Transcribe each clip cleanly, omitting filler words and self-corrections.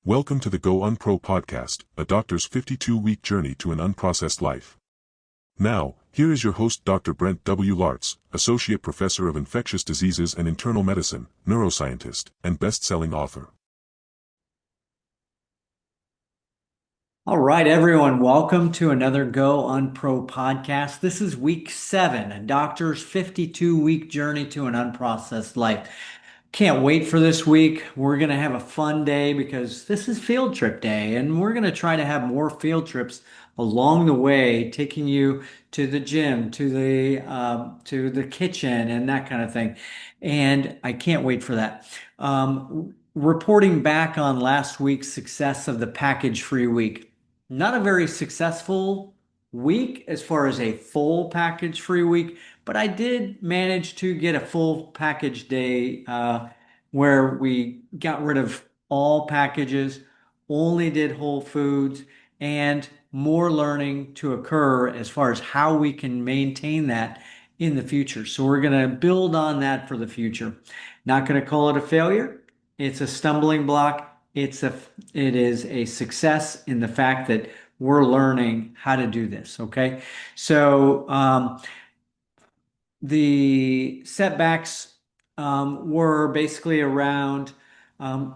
Welcome to the Go Unpro podcast, a doctor's 52-week journey to an unprocessed life. Now, here is your host Dr. Brent W. Laartz, Associate Professor of Infectious Diseases and Internal Medicine, neuroscientist, and best-selling author. All right, everyone, welcome to another Go Unpro podcast. This is week 7, a doctor's 52-week journey to an unprocessed life. Can't wait for this week. We're going to have a fun day because this is field trip day, and we're going to try to have more field trips along the way, taking you to the gym, to the kitchen, and that kind of thing. And I can't wait for that. Reporting back on last week's success of the package-free week. Not a very successful week as far as a full package-free week, but I did manage to get a full package day where we got rid of all packages, only did whole foods, and more learning to occur as far as how we can maintain that in the future. So we're going to build on that for the future. Not going to call it a failure. It's a stumbling block. It is a success in the fact that we're learning how to do this. Okay. So, the setbacks were basically around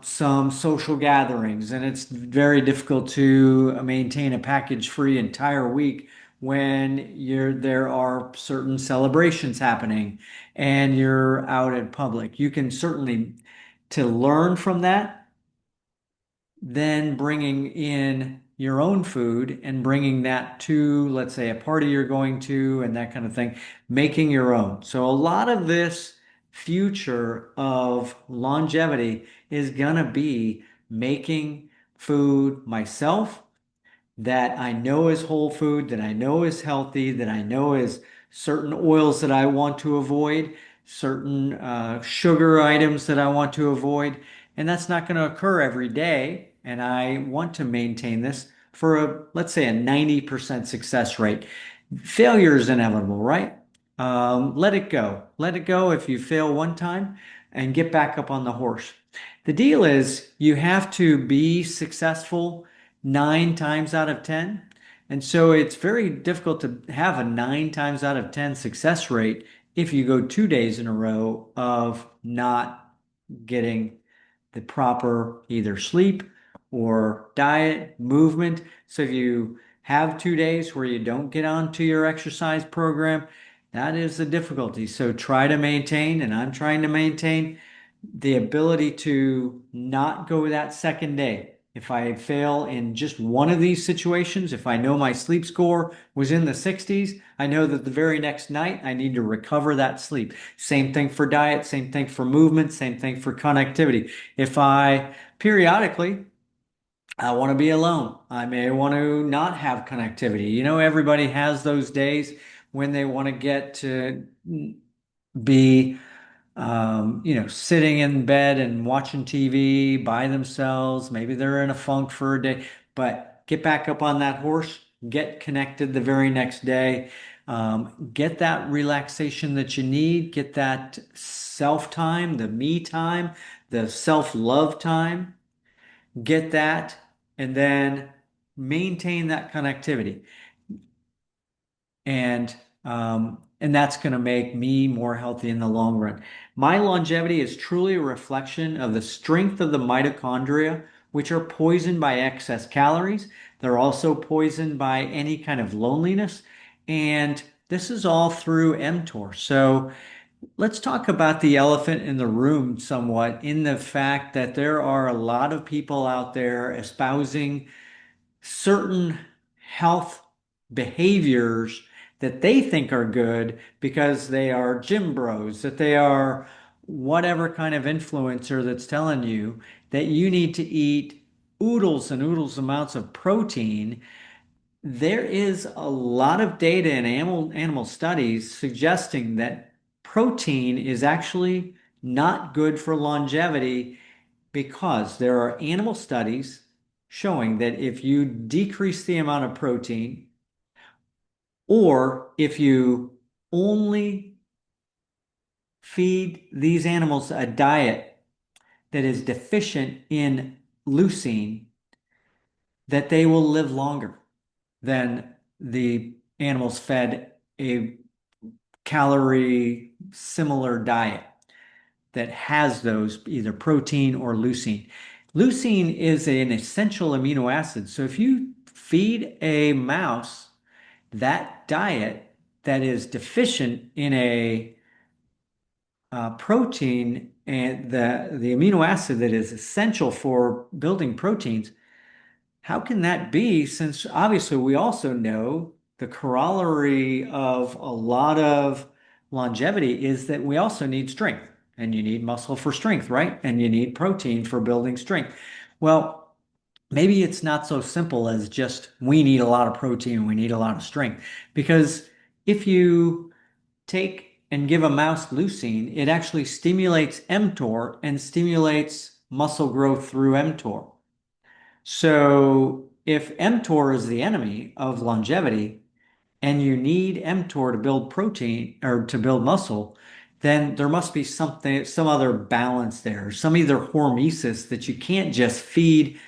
some social gatherings, and it's very difficult to maintain a package-free entire week when there are certain celebrations happening and you're out in public. You can certainly to learn from that, then bringing in your own food and bringing that to, let's say, a party you're going to and that kind of thing, making your own. So a lot of this future of longevity is going to be making food myself that I know is whole food, that I know is healthy, that I know is certain oils that I want to avoid, certain sugar items that I want to avoid. And that's not going to occur every day. And I want to maintain this for let's say a 90% success rate. Failure is inevitable, right? Let it go. Let it go if you fail one time and get back up on the horse. The deal is you have to be successful 9 times out of 10. And so it's very difficult to have a 9 times out of 10 success rate if you go 2 days in a row of not getting the proper either sleep or diet, movement. So if you have 2 days where you don't get onto your exercise program, that is the difficulty. So try to maintain, and I'm trying to maintain the ability to not go that second day. If I fail in just one of these situations, if I know my sleep score was in the 60s, I know that the very next night I need to recover that sleep. Same thing for diet, same thing for movement, same thing for connectivity. If I periodically I want to be alone. I may want to not have connectivity. You know, everybody has those days when they want to get to be, sitting in bed and watching TV by themselves. Maybe they're in a funk for a day, but get back up on that horse, get connected the very next day, get that relaxation that you need, get that self time, the me time, the self love time, get that, and then maintain that connectivity. And that's going to make me more healthy in the long run. My longevity is truly a reflection of the strength of the mitochondria, which are poisoned by excess calories. They're also poisoned by any kind of loneliness. And this is all through mTOR. So let's talk about the elephant in the room somewhat, in the fact that there are a lot of people out there espousing certain health behaviors that they think are good because they are gym bros, that they are whatever kind of influencer that's telling you that you need to eat oodles and oodles amounts of protein. There is a lot of data in animal studies suggesting that protein is actually not good for longevity because there are animal studies showing that if you decrease the amount of protein, or if you only feed these animals a diet that is deficient in leucine, that they will live longer than the animals fed a calorie similar diet that has those either protein or leucine. Leucine is an essential amino acid. So if you feed a mouse that diet that is deficient in a protein and the amino acid that is essential for building proteins, how can that be? Since obviously we also know the corollary of a lot of longevity is that we also need strength, and you need muscle for strength, right? And you need protein for building strength. Well, maybe it's not so simple as just we need a lot of protein, we need a lot of strength. Because if you take and give a mouse leucine, it actually stimulates mTOR and stimulates muscle growth through mTOR. So if mTOR is the enemy of longevity and you need mTOR to build protein or to build muscle, then there must be something, some other balance there, some either hormesis that you can't just feed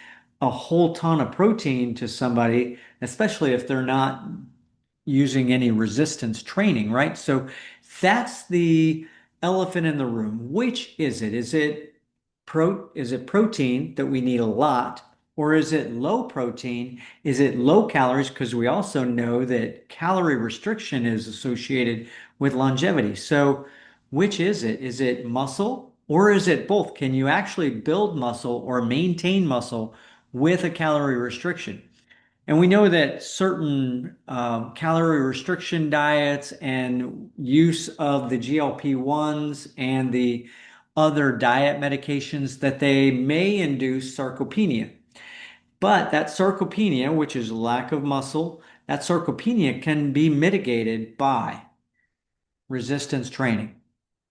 a whole ton of protein to somebody, especially if they're not using any resistance training, right? So that's the elephant in the room. Which is it? Is it protein that we need a lot? Or is it low protein? Is it low calories? Because we also know that calorie restriction is associated with longevity. So which is it? Is it muscle or is it both? Can you actually build muscle or maintain muscle with a calorie restriction? And we know that certain calorie restriction diets and use of the GLP-1s and the other diet medications that they may induce sarcopenia. But that sarcopenia, which is lack of muscle, that sarcopenia can be mitigated by resistance training.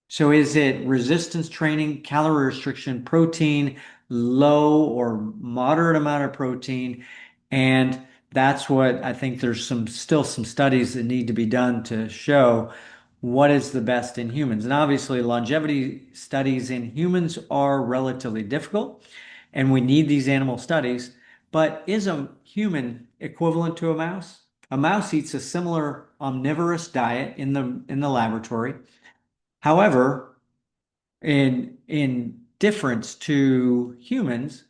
So is it resistance training, calorie restriction, protein, low or moderate amount of protein? And that's what I think there's still some studies that need to be done to show what is the best in humans. And obviously longevity studies in humans are relatively difficult and we need these animal studies. But is a human equivalent to a mouse? A mouse eats a similar omnivorous diet in the laboratory. However, in difference to humans,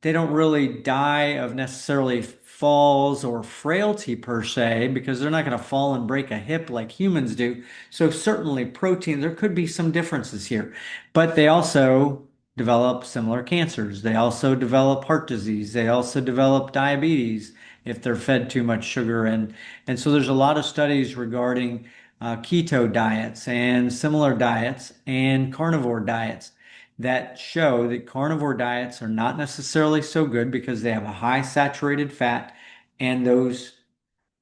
they don't really die of necessarily falls or frailty per se, because they're not going to fall and break a hip like humans do. So certainly protein, there could be some differences here, but they also develop similar cancers. They also develop heart disease. They also develop diabetes if they're fed too much sugar. And so there's a lot of studies regarding keto diets and similar diets and carnivore diets that show that carnivore diets are not necessarily so good because they have a high saturated fat and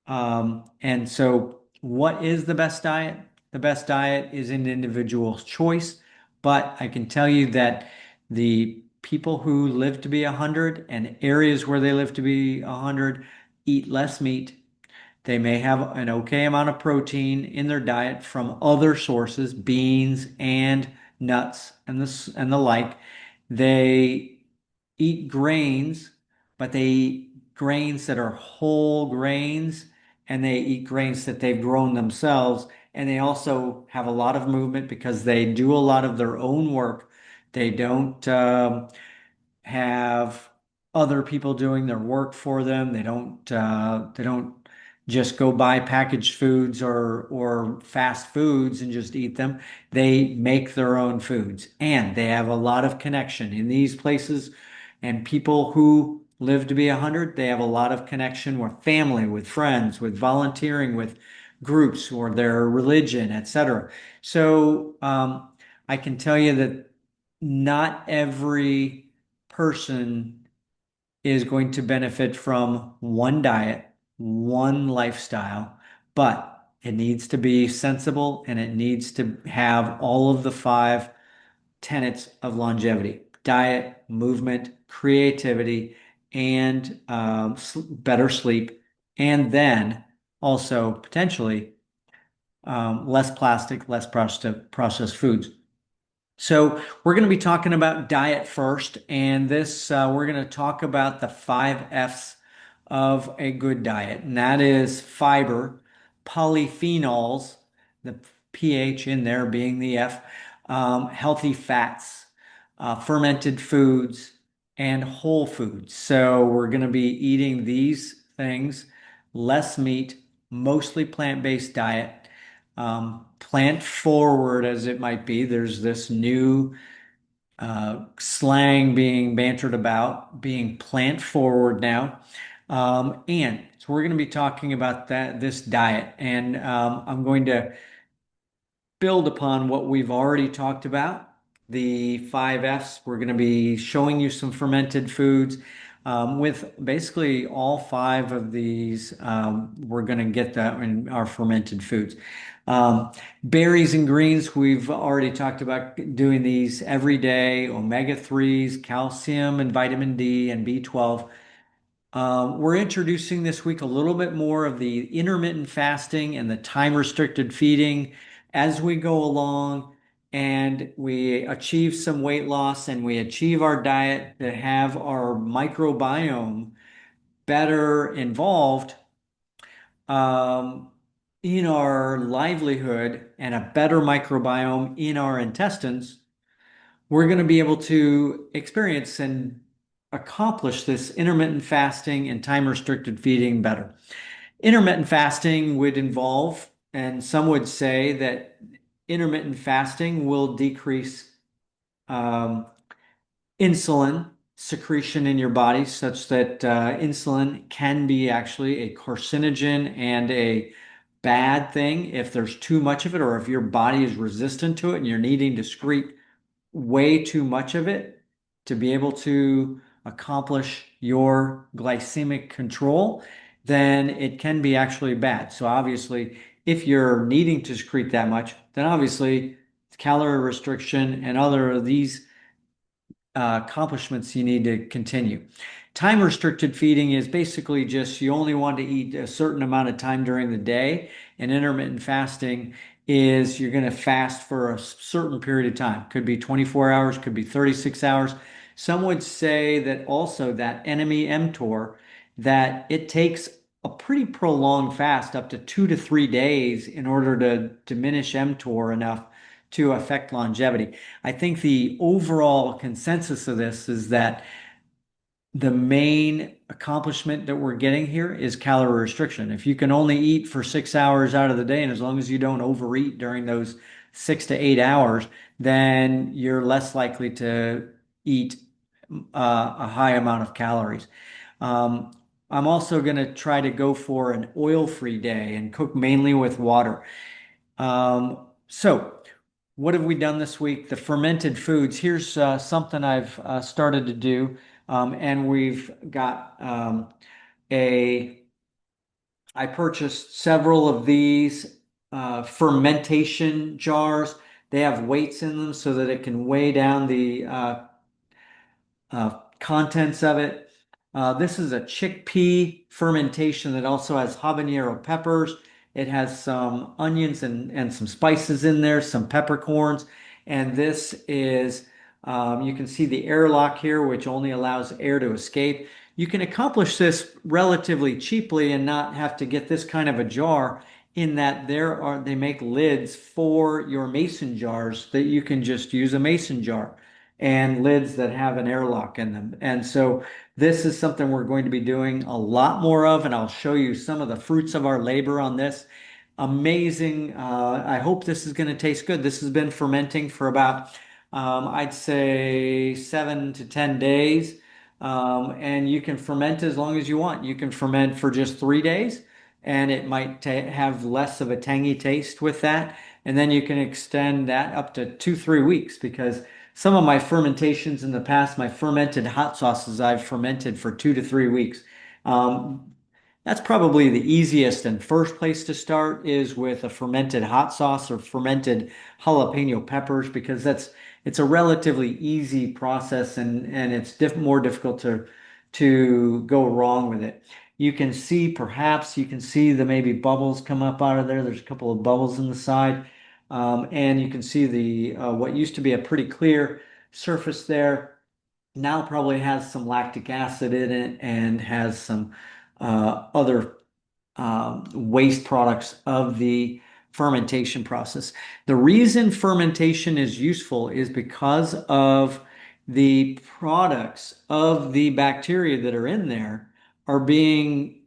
and so what is the best diet? The best diet is an individual's choice, but I can tell you that the people who live to be 100 and areas where they live to be 100 eat less meat. They may have an okay amount of protein in their diet from other sources, beans and nuts and the like. They eat grains, but they eat grains that are whole grains, and they eat grains that they've grown themselves. And they also have a lot of movement because they do a lot of their own work. They don't have other people doing their work for them. They don't just go buy packaged foods or fast foods and just eat them. They make their own foods and they have a lot of connection in these places. And people who live to be 100, they have a lot of connection with family, with friends, with volunteering with groups or their religion, etc. So I can tell you that not every person is going to benefit from one diet, one lifestyle, but it needs to be sensible and it needs to have all of the five tenets of longevity: diet, movement, creativity, and better sleep, and then also potentially less plastic, less processed foods. So we're going to be talking about diet first, and this we're going to talk about the 5 F's of a good diet, and that is fiber, polyphenols, the pH in there being the F, healthy fats, fermented foods, and whole foods. So we're going to be eating these things, less meat, mostly plant-based diet, plant forward as it might be. There's this new slang being bantered about being plant forward now. And so we're going to be talking about this diet, and I'm going to build upon what we've already talked about, the 5 F's. We're going to be showing you some fermented foods. With basically all 5 of these, we're going to get that in our fermented foods. Berries and greens, we've already talked about doing these every day, omega-3s, calcium and vitamin D and B12. We're introducing this week a little bit more of the intermittent fasting and the time restricted feeding as we go along and we achieve some weight loss and we achieve our diet to have our microbiome better involved um, in our livelihood and a better microbiome in our intestines. We're going to be able to experience and accomplish this intermittent fasting and time restricted feeding better. Intermittent fasting would involve, and some would say that intermittent fasting will decrease um, insulin secretion in your body, such that insulin can be actually a carcinogen and a bad thing if there's too much of it, or if your body is resistant to it and you're needing to secrete way too much of it to be able to accomplish your glycemic control, then it can be actually bad. So obviously, if you're needing to secrete that much, then obviously calorie restriction and other of these accomplishments you need to continue. Time restricted feeding is basically just you only want to eat a certain amount of time during the day, and intermittent fasting is you're going to fast for a certain period of time. Could be 24 hours, could be 36 hours. Some would say that also that enemy mTOR, that it takes a pretty prolonged fast, up to 2 to 3 days, in order to diminish mTOR enough to affect longevity. I think the overall consensus of this is that the main accomplishment that we're getting here is calorie restriction. If you can only eat for 6 hours out of the day, and as long as you don't overeat during those 6 to 8 hours, then you're less likely to eat a high amount of calories. Um, I'm also going to try to go for an oil-free day and cook mainly with water. So what have we done this week? The fermented foods. Here's something I've started to do, and we've got I purchased several of these fermentation jars. They have weights in them so that it can weigh down the contents of it. This is a chickpea fermentation that also has habanero peppers. It has some onions and some spices in there, some peppercorns. And this is, you can see the airlock here, which only allows air to escape. You can accomplish this relatively cheaply and not have to get this kind of a jar, in that they make lids for your mason jars that you can just use a mason jar, and lids that have an airlock in them. And so this is something we're going to be doing a lot more of, and I'll show you some of the fruits of our labor on this. Amazing. I hope this is going to taste good. This has been fermenting for about, I'd say 7 to 10 days. And you can ferment as long as you want. You can ferment for just 3 days, and it might have less of a tangy taste with that. And then you can extend that up to 2, 3 weeks, because some of my fermentations in the past, my fermented hot sauces, I've fermented for 2 to 3 weeks. Um, that's probably the easiest and first place to start, is with a fermented hot sauce or fermented jalapeno peppers, because it's a relatively easy process, and it's more difficult to go wrong with it. Perhaps you can see the maybe bubbles come up out of there. There's a couple of bubbles in the side. And you can see the what used to be a pretty clear surface there now probably has some lactic acid in it and has some other waste products of the fermentation process. The reason fermentation is useful is because of the products of the bacteria that are in there are being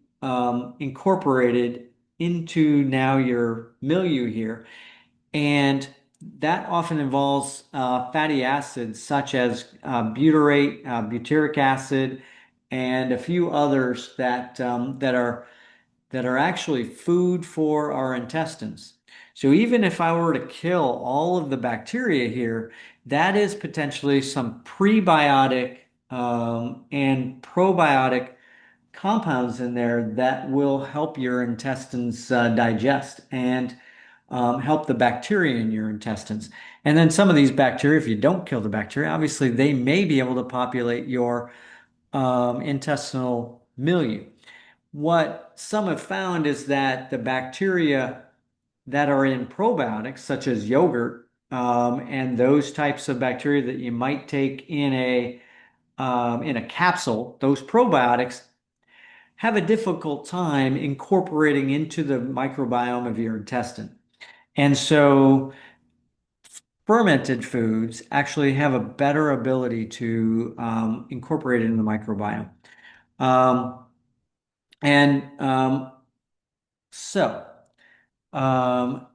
incorporated into now your milieu here. And that often involves fatty acids such as butyrate, butyric acid, and a few others that are actually food for our intestines. So even if I were to kill all of the bacteria here, that is potentially some prebiotic and probiotic compounds in there that will help your intestines digest and help the bacteria in your intestines. And then some of these bacteria, if you don't kill the bacteria, obviously they may be able to populate your intestinal milieu. What some have found is that the bacteria that are in probiotics, such as yogurt, and those types of bacteria that you might take in a capsule, those probiotics have a difficult time incorporating into the microbiome of your intestine. And so fermented foods actually have a better ability to incorporate it in the microbiome. Um, and so, um,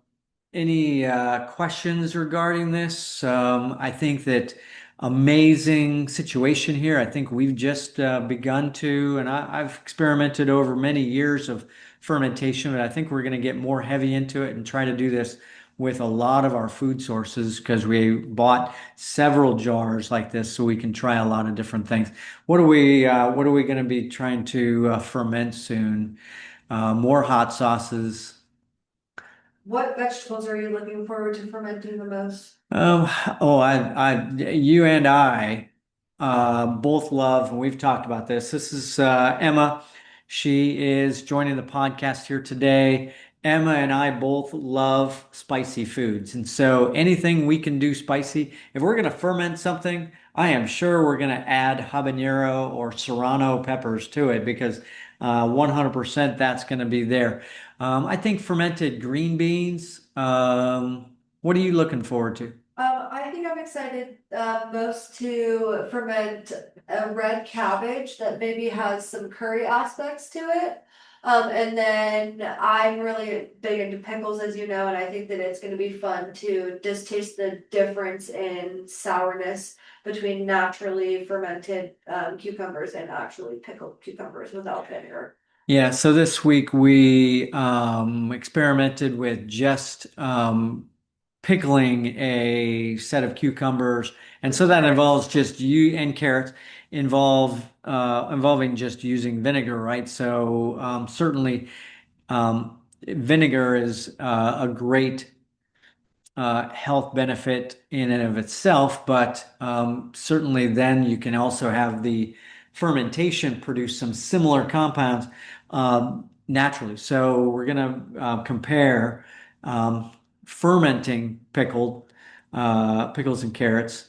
any questions regarding this? I think that amazing situation here. I think we've just begun to, and I've experimented over many years of fermentation, but I think we're going to get more heavy into it and try to do this with a lot of our food sources because we bought several jars like this so we can try a lot of different things. What are we going to be trying to ferment soon? More hot sauces. What vegetables are you looking forward to fermenting the most? Um, you and I, both love, and we've talked about this. This is, Emma. She is joining the podcast here today. Emma and I both love spicy foods. And so anything we can do spicy, if we're going to ferment something, I am sure we're going to add habanero or serrano peppers to it because 100% that's going to be there. I think fermented green beans. What are you looking forward to? I think I'm excited most to ferment a red cabbage that maybe has some curry aspects to it. And then I'm really big into pickles, as you know, and I think that it's going to be fun to just taste the difference in sourness between naturally fermented cucumbers and actually pickled cucumbers without vinegar. Yeah, so this week we experimented with just pickling a set of cucumbers, and so that involves just you and carrots involving just using vinegar, right? So certainly vinegar is a great health benefit in and of itself, but certainly then you can also have the fermentation produce some similar compounds naturally. So we're going to compare fermenting pickles and carrots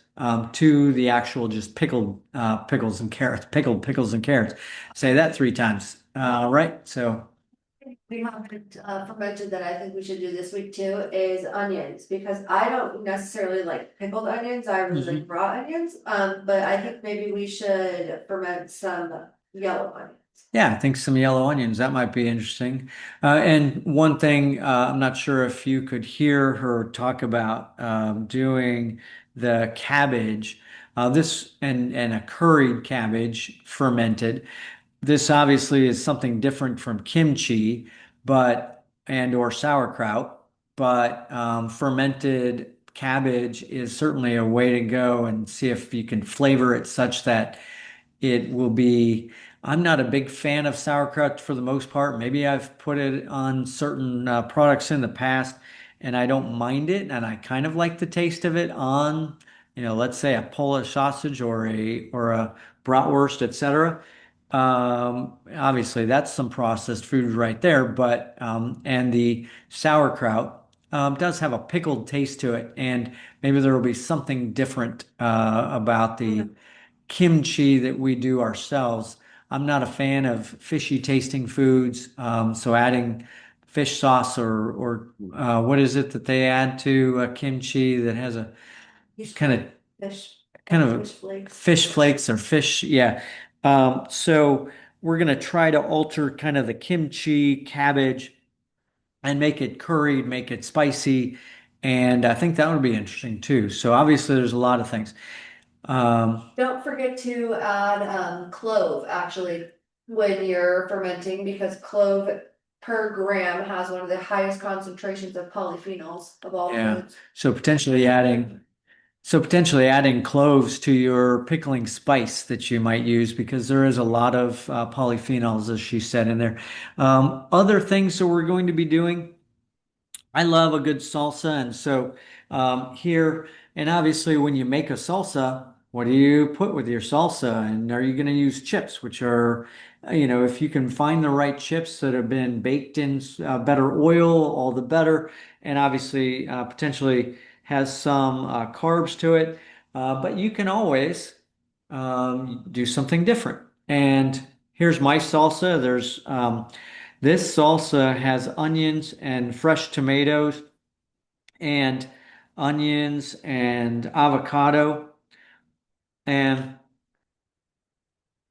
to the actual just pickled pickles and carrots, pickled pickles and carrots. Say that three times, right? So. We haven't fermented that I think we should do this week too is onions because I don't necessarily like pickled onions. I really like raw onions. But I think maybe we should ferment some yellow onions. Yeah, I think some yellow onions, that might be interesting. And one thing, I'm not sure if you could hear her talk about doing the cabbage, this and a curried cabbage fermented. This obviously is something different from kimchi, but and or sauerkraut, but fermented cabbage is certainly a way to go and see if you can flavor it such that it will be. I'm not a big fan of sauerkraut for the most part. Maybe I've put it on certain products in the past and I don't mind it and I kind of like the taste of it on, let's say a Polish sausage or a bratwurst, etc. Obviously that's some processed food right there, but and the sauerkraut does have a pickled taste to it, and maybe there will be something different about the kimchi that we do ourselves. I'm not a fan of fishy tasting foods, so adding fish sauce or what is it that they add to kimchi that has a kind of Fish, kind of fish flakes. fish flakes or fish, yeah. So we're gonna try to alter kind of the kimchi cabbage and make it curried, make it spicy, and I think that would be interesting too. So obviously, there's a lot of things. Don't forget to add clove actually when you're fermenting, because clove per gram has one of the highest concentrations of polyphenols of all Yeah. foods. So potentially adding cloves to your pickling spice that you might use, because there is a lot of polyphenols, as she said in there. Other things that we're going to be doing. I love a good salsa, and so here, and obviously, when you make a salsa, what do you put with your salsa? And are you going to use chips, which are, if you can find the right chips that have been baked in better oil, all the better, and obviously potentially has some carbs to it. But you can always do something different. And here's my salsa. This salsa has onions and fresh tomatoes and onions and avocado and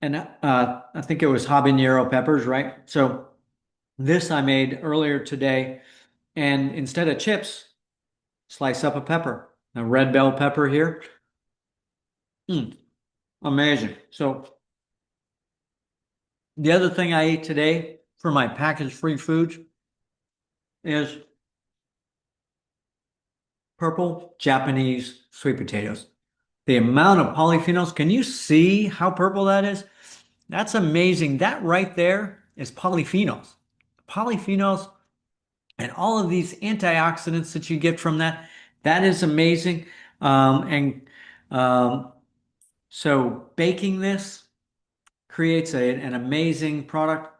I think it was habanero peppers, right? So this I made earlier today, and instead of chips, slice up a pepper, a red bell pepper here. Amazing. So the other thing I ate today for my package-free foods is purple Japanese sweet potatoes. The amount of polyphenols, can you see how purple that is? That's amazing. That right there is polyphenols. Polyphenols and all of these antioxidants that you get from that, that is amazing. And so baking this creates an amazing product.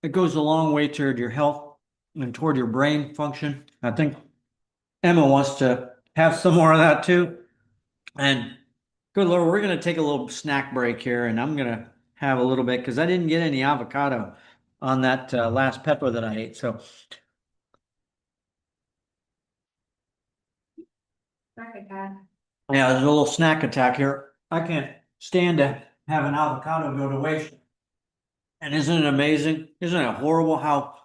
It goes a long way toward your health and toward your brain function. I think Emma wants to have some more of that too. And good Lord, we're going to take a little snack break here, and I'm going to have a little bit because I didn't get any avocado on that last pepper that I ate. So, yeah, there's a little snack attack here. I can't stand to have an avocado go to waste. And isn't it amazing? Isn't it horrible how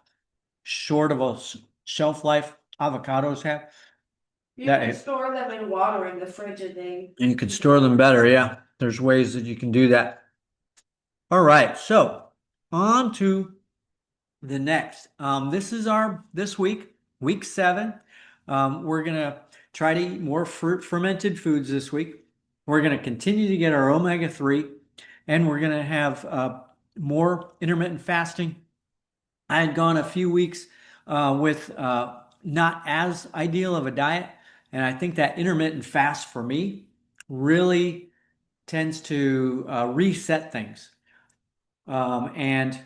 short of a shelf life avocados have? You can store them in water in the fridge and you can store them better. Yeah, there's ways that you can do that. All right, so on to the next. This is this week 7. We're gonna try to eat more fermented foods this week. We're gonna continue to get our omega-3, and we're gonna have more intermittent fasting. I had gone a few weeks with not as ideal of a diet, and I think that intermittent fast for me really tends to reset things. And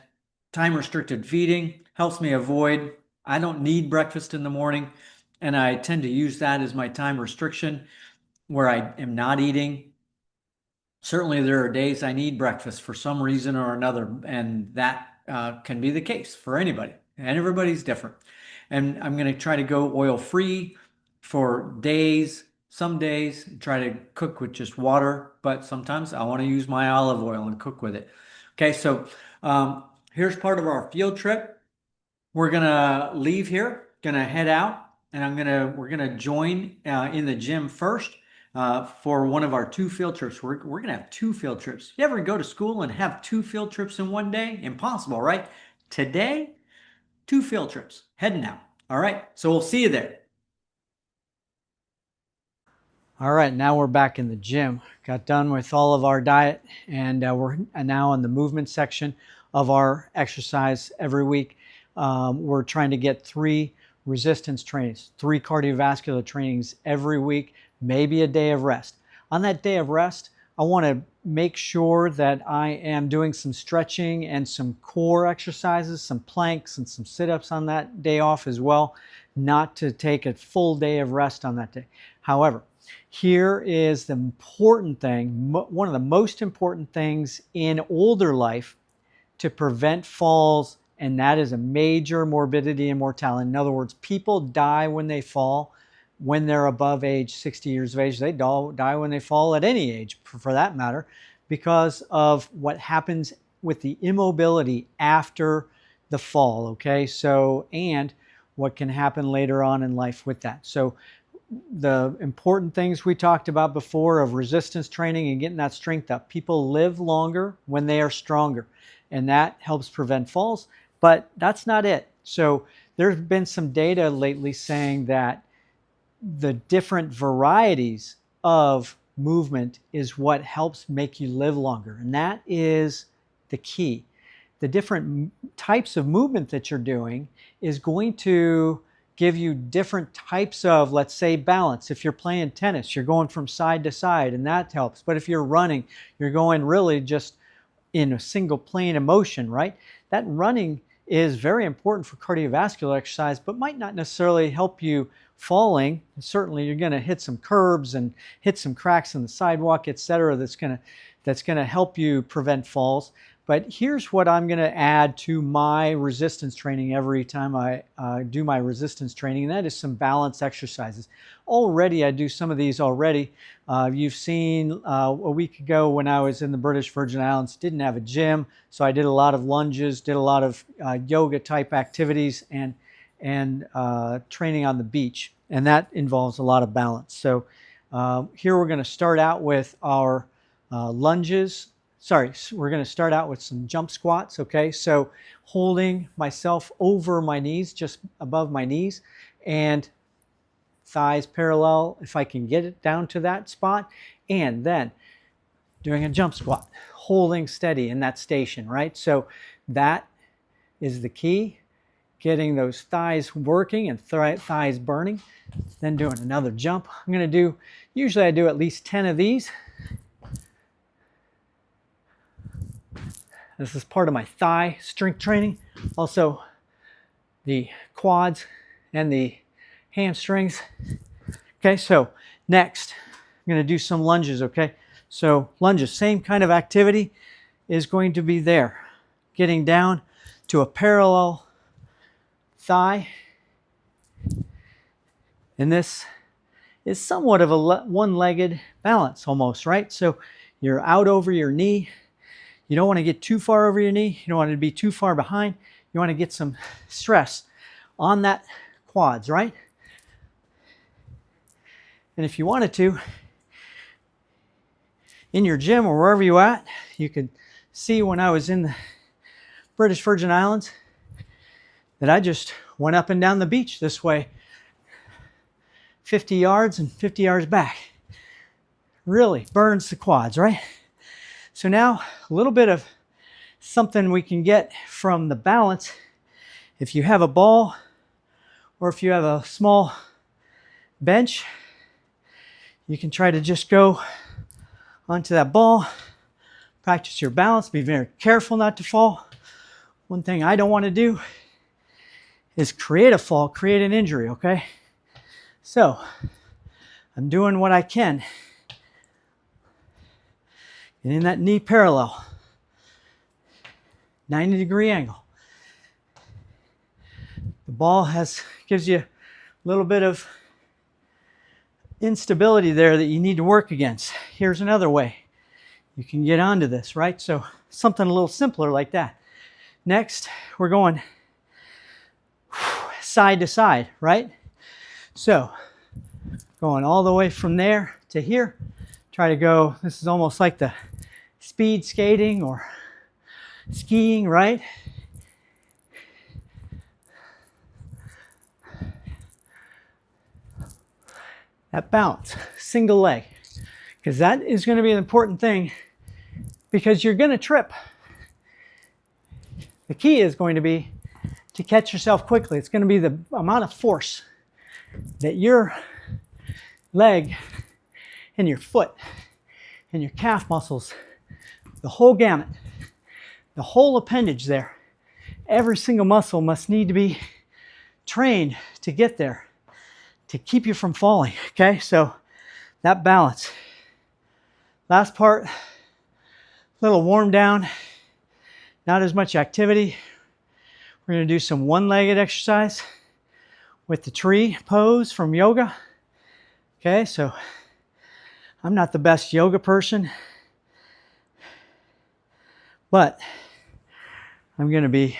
time restricted feeding helps me avoid, I don't need breakfast in the morning, and I tend to use that as my time restriction where I am not eating. Certainly, there are days I need breakfast for some reason or another, and that can be the case for anybody, and everybody's different. And I'm going to try to go oil free for days. Some days try to cook with just water, but sometimes I want to use my olive oil and cook with it. Okay, so here's part of our field trip. We're gonna leave here, gonna head out, and we're gonna join in the gym first for one of our 2 field trips. We're gonna have 2 field trips. You ever go to school and have 2 field trips in one day? Impossible, right? Today, 2 field trips, heading out. All right, so we'll see you there. All right, now we're back in the gym. Got done with all of our diet, and we're now in the movement section of our exercise every week. We're trying to get 3 resistance trainings, 3 cardiovascular trainings every week, maybe a day of rest. On that day of rest, I want to make sure that I am doing some stretching and some core exercises, some planks and some sit-ups on that day off as well, not to take a full day of rest on that day. However, here is the important thing, one of the most important things in older life to prevent falls, and that is a major morbidity and mortality. In other words, people die when they fall when they're above age 60 years of age. They die when they fall at any age, for that matter, because of what happens with the immobility after the fall, okay? So, and what can happen later on in life with that. So the important things we talked about before of resistance training and getting that strength up. People live longer when they are stronger, and that helps prevent falls, but that's not it. So there's been some data lately saying that the different varieties of movement is what helps make you live longer, and that is the key. The different types of movement that you're doing is going to give you different types of, let's say, balance. If you're playing tennis, you're going from side to side, and that helps. But if you're running, you're going really just in a single plane of motion, right? That running is very important for cardiovascular exercise, but might not necessarily help you falling. Certainly, you're going to hit some curbs and hit some cracks in the sidewalk, etc. That's going to help you prevent falls. But here's what I'm going to add to my resistance training every time I do my resistance training, and that is some balance exercises. Already, I do some of these already. You've seen a week ago when I was in the British Virgin Islands, didn't have a gym, so I did a lot of lunges, did a lot of yoga type activities, and training on the beach, and that involves a lot of balance. So here we're going to start out with our lunges. We're going to start out with some jump squats, okay? So holding myself over my knees, just above my knees, and thighs parallel if I can get it down to that spot, and then doing a jump squat, holding steady in that station, right? So that is the key, getting those thighs working and thighs burning, then doing another jump. I'm going to do, usually I do at least 10 of these. This is part of my thigh strength training. Also, the quads and the hamstrings. Okay, so next, I'm going to do some lunges, okay? So lunges, same kind of activity is going to be there. Getting down to a parallel thigh. And this is somewhat of a one-legged balance almost, right? So you're out over your knee. You don't want to get too far over your knee. You don't want it to be too far behind. You want to get some stress on that quads, right? And if you wanted to, in your gym or wherever you're at, you could see when I was in the British Virgin Islands that I just went up and down the beach this way, 50 yards and 50 yards back. Really burns the quads, right? So now a little bit of something we can get from the balance. If you have a ball or if you have a small bench, you can try to just go onto that ball, practice your balance, be very careful not to fall. One thing I don't want to do is create a fall, create an injury, okay? So I'm doing what I can. And in that knee parallel, 90-degree angle. The ball gives you a little bit of instability there that you need to work against. Here's another way you can get onto this, right? So something a little simpler like that. Next, we're going side to side, right? So going all the way from there to here. Try to go, this is almost like the speed skating or skiing, right? That balance, single leg, because that is going to be an important thing because you're going to trip. The key is going to be to catch yourself quickly. It's going to be the amount of force that your leg and your foot and your calf muscles, the whole gamut, the whole appendage there, every single muscle must need to be train to get there, to keep you from falling, okay? So that balance. Last part, a little warm down, not as much activity. We're going to do some one-legged exercise with the tree pose from yoga. Okay, so I'm not the best yoga person, but I'm going to be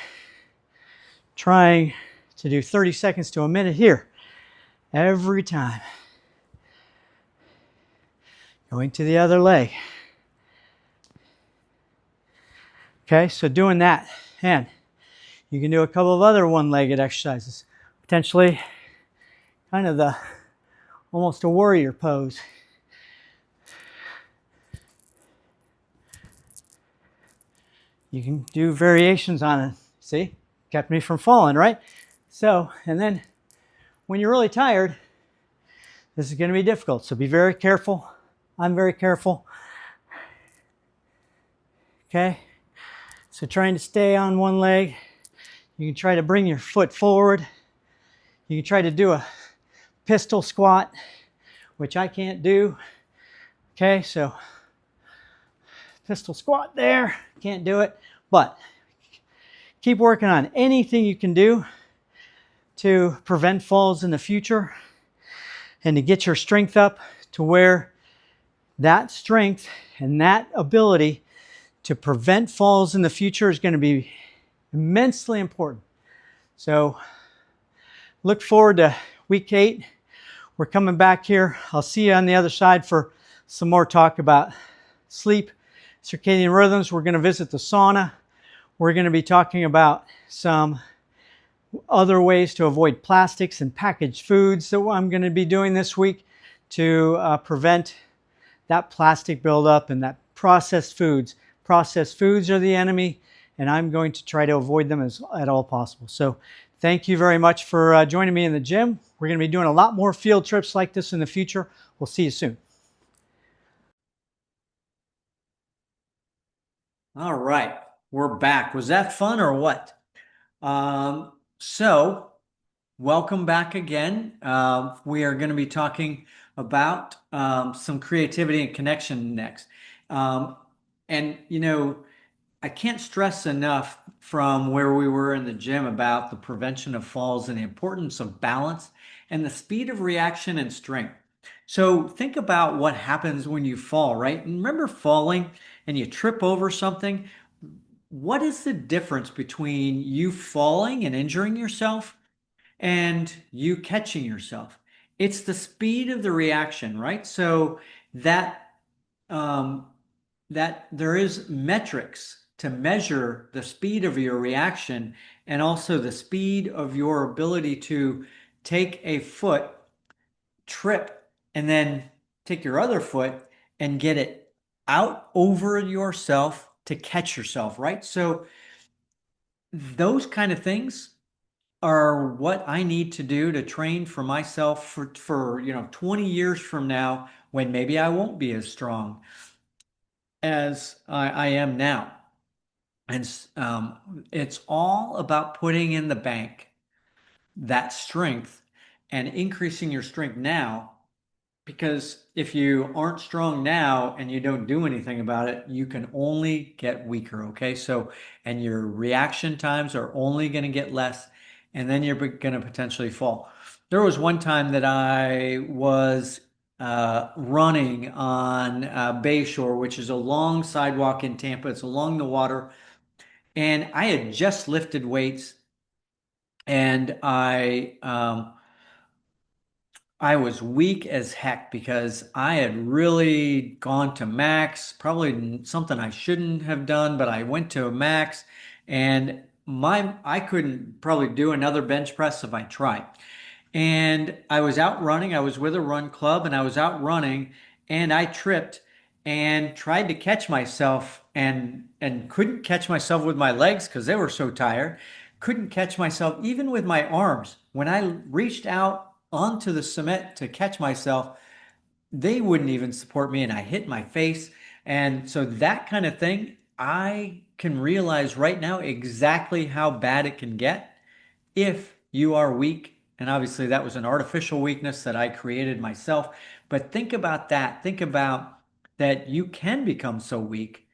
trying to do 30 seconds to a minute here every time. Going to the other leg. Okay, so doing that, and you can do a couple of other one-legged exercises. Potentially kind of the almost a warrior pose. You can do variations on it. See, kept me from falling, right? So, and then when you're really tired, this is going to be difficult. So be very careful. I'm very careful. Okay, so trying to stay on one leg. You can try to bring your foot forward. You can try to do a pistol squat, which I can't do. Okay, so pistol squat there, can't do it, but keep working on anything you can do to prevent falls in the future and to get your strength up to where that strength and that ability to prevent falls in the future is going to be immensely important. So look forward to week 8. We're coming back here. I'll see you on the other side for some more talk about sleep, circadian rhythms. We're going to visit the sauna. We're going to be talking about some other ways to avoid plastics and packaged foods that I'm going to be doing this week to prevent that plastic buildup and that processed foods. Processed foods are the enemy, and I'm going to try to avoid them at all possible. So thank you very much for joining me in the gym. We're going to be doing a lot more field trips like this in the future. We'll see you soon. All right, we're back. Was that fun or what? So welcome back again. We are going to be talking about some creativity and connection next. And you know, I can't stress enough from where we were in the gym about the prevention of falls and the importance of balance and the speed of reaction and strength. So think about what happens when you fall, right? And remember falling and you trip over something. What is the difference between you falling and injuring yourself and you catching yourself? It's the speed of the reaction, right? So that that there is metrics to measure the speed of your reaction and also the speed of your ability to take a foot, trip, and then take your other foot and get it out over yourself to catch yourself, right? So those kind of things are what I need to do to train for myself for 20 years from now, when maybe I won't be as strong as I am now. And it's all about putting in the bank that strength and increasing your strength now, because if you aren't strong now and you don't do anything about it, you can only get weaker, okay? So, and your reaction times are only going to get less, and then you're going to potentially fall. There was one time that I was running on Bayshore, which is a long sidewalk in Tampa. It's along the water. And I had just lifted weights, and I was weak as heck because I had really gone to max, probably something I shouldn't have done, but I went to a max, and I couldn't probably do another bench press if I tried. And I was out running. I was with a run club, and I was out running, and I tripped and tried to catch myself and couldn't catch myself with my legs because they were so tired. Couldn't catch myself even with my arms. When I reached out onto the cement to catch myself, they wouldn't even support me, and I hit my face. And so that kind of thing, I can realize right now exactly how bad it can get if you are weak. And obviously that was an artificial weakness that I created myself. But think about that. Think about that you can become so weak.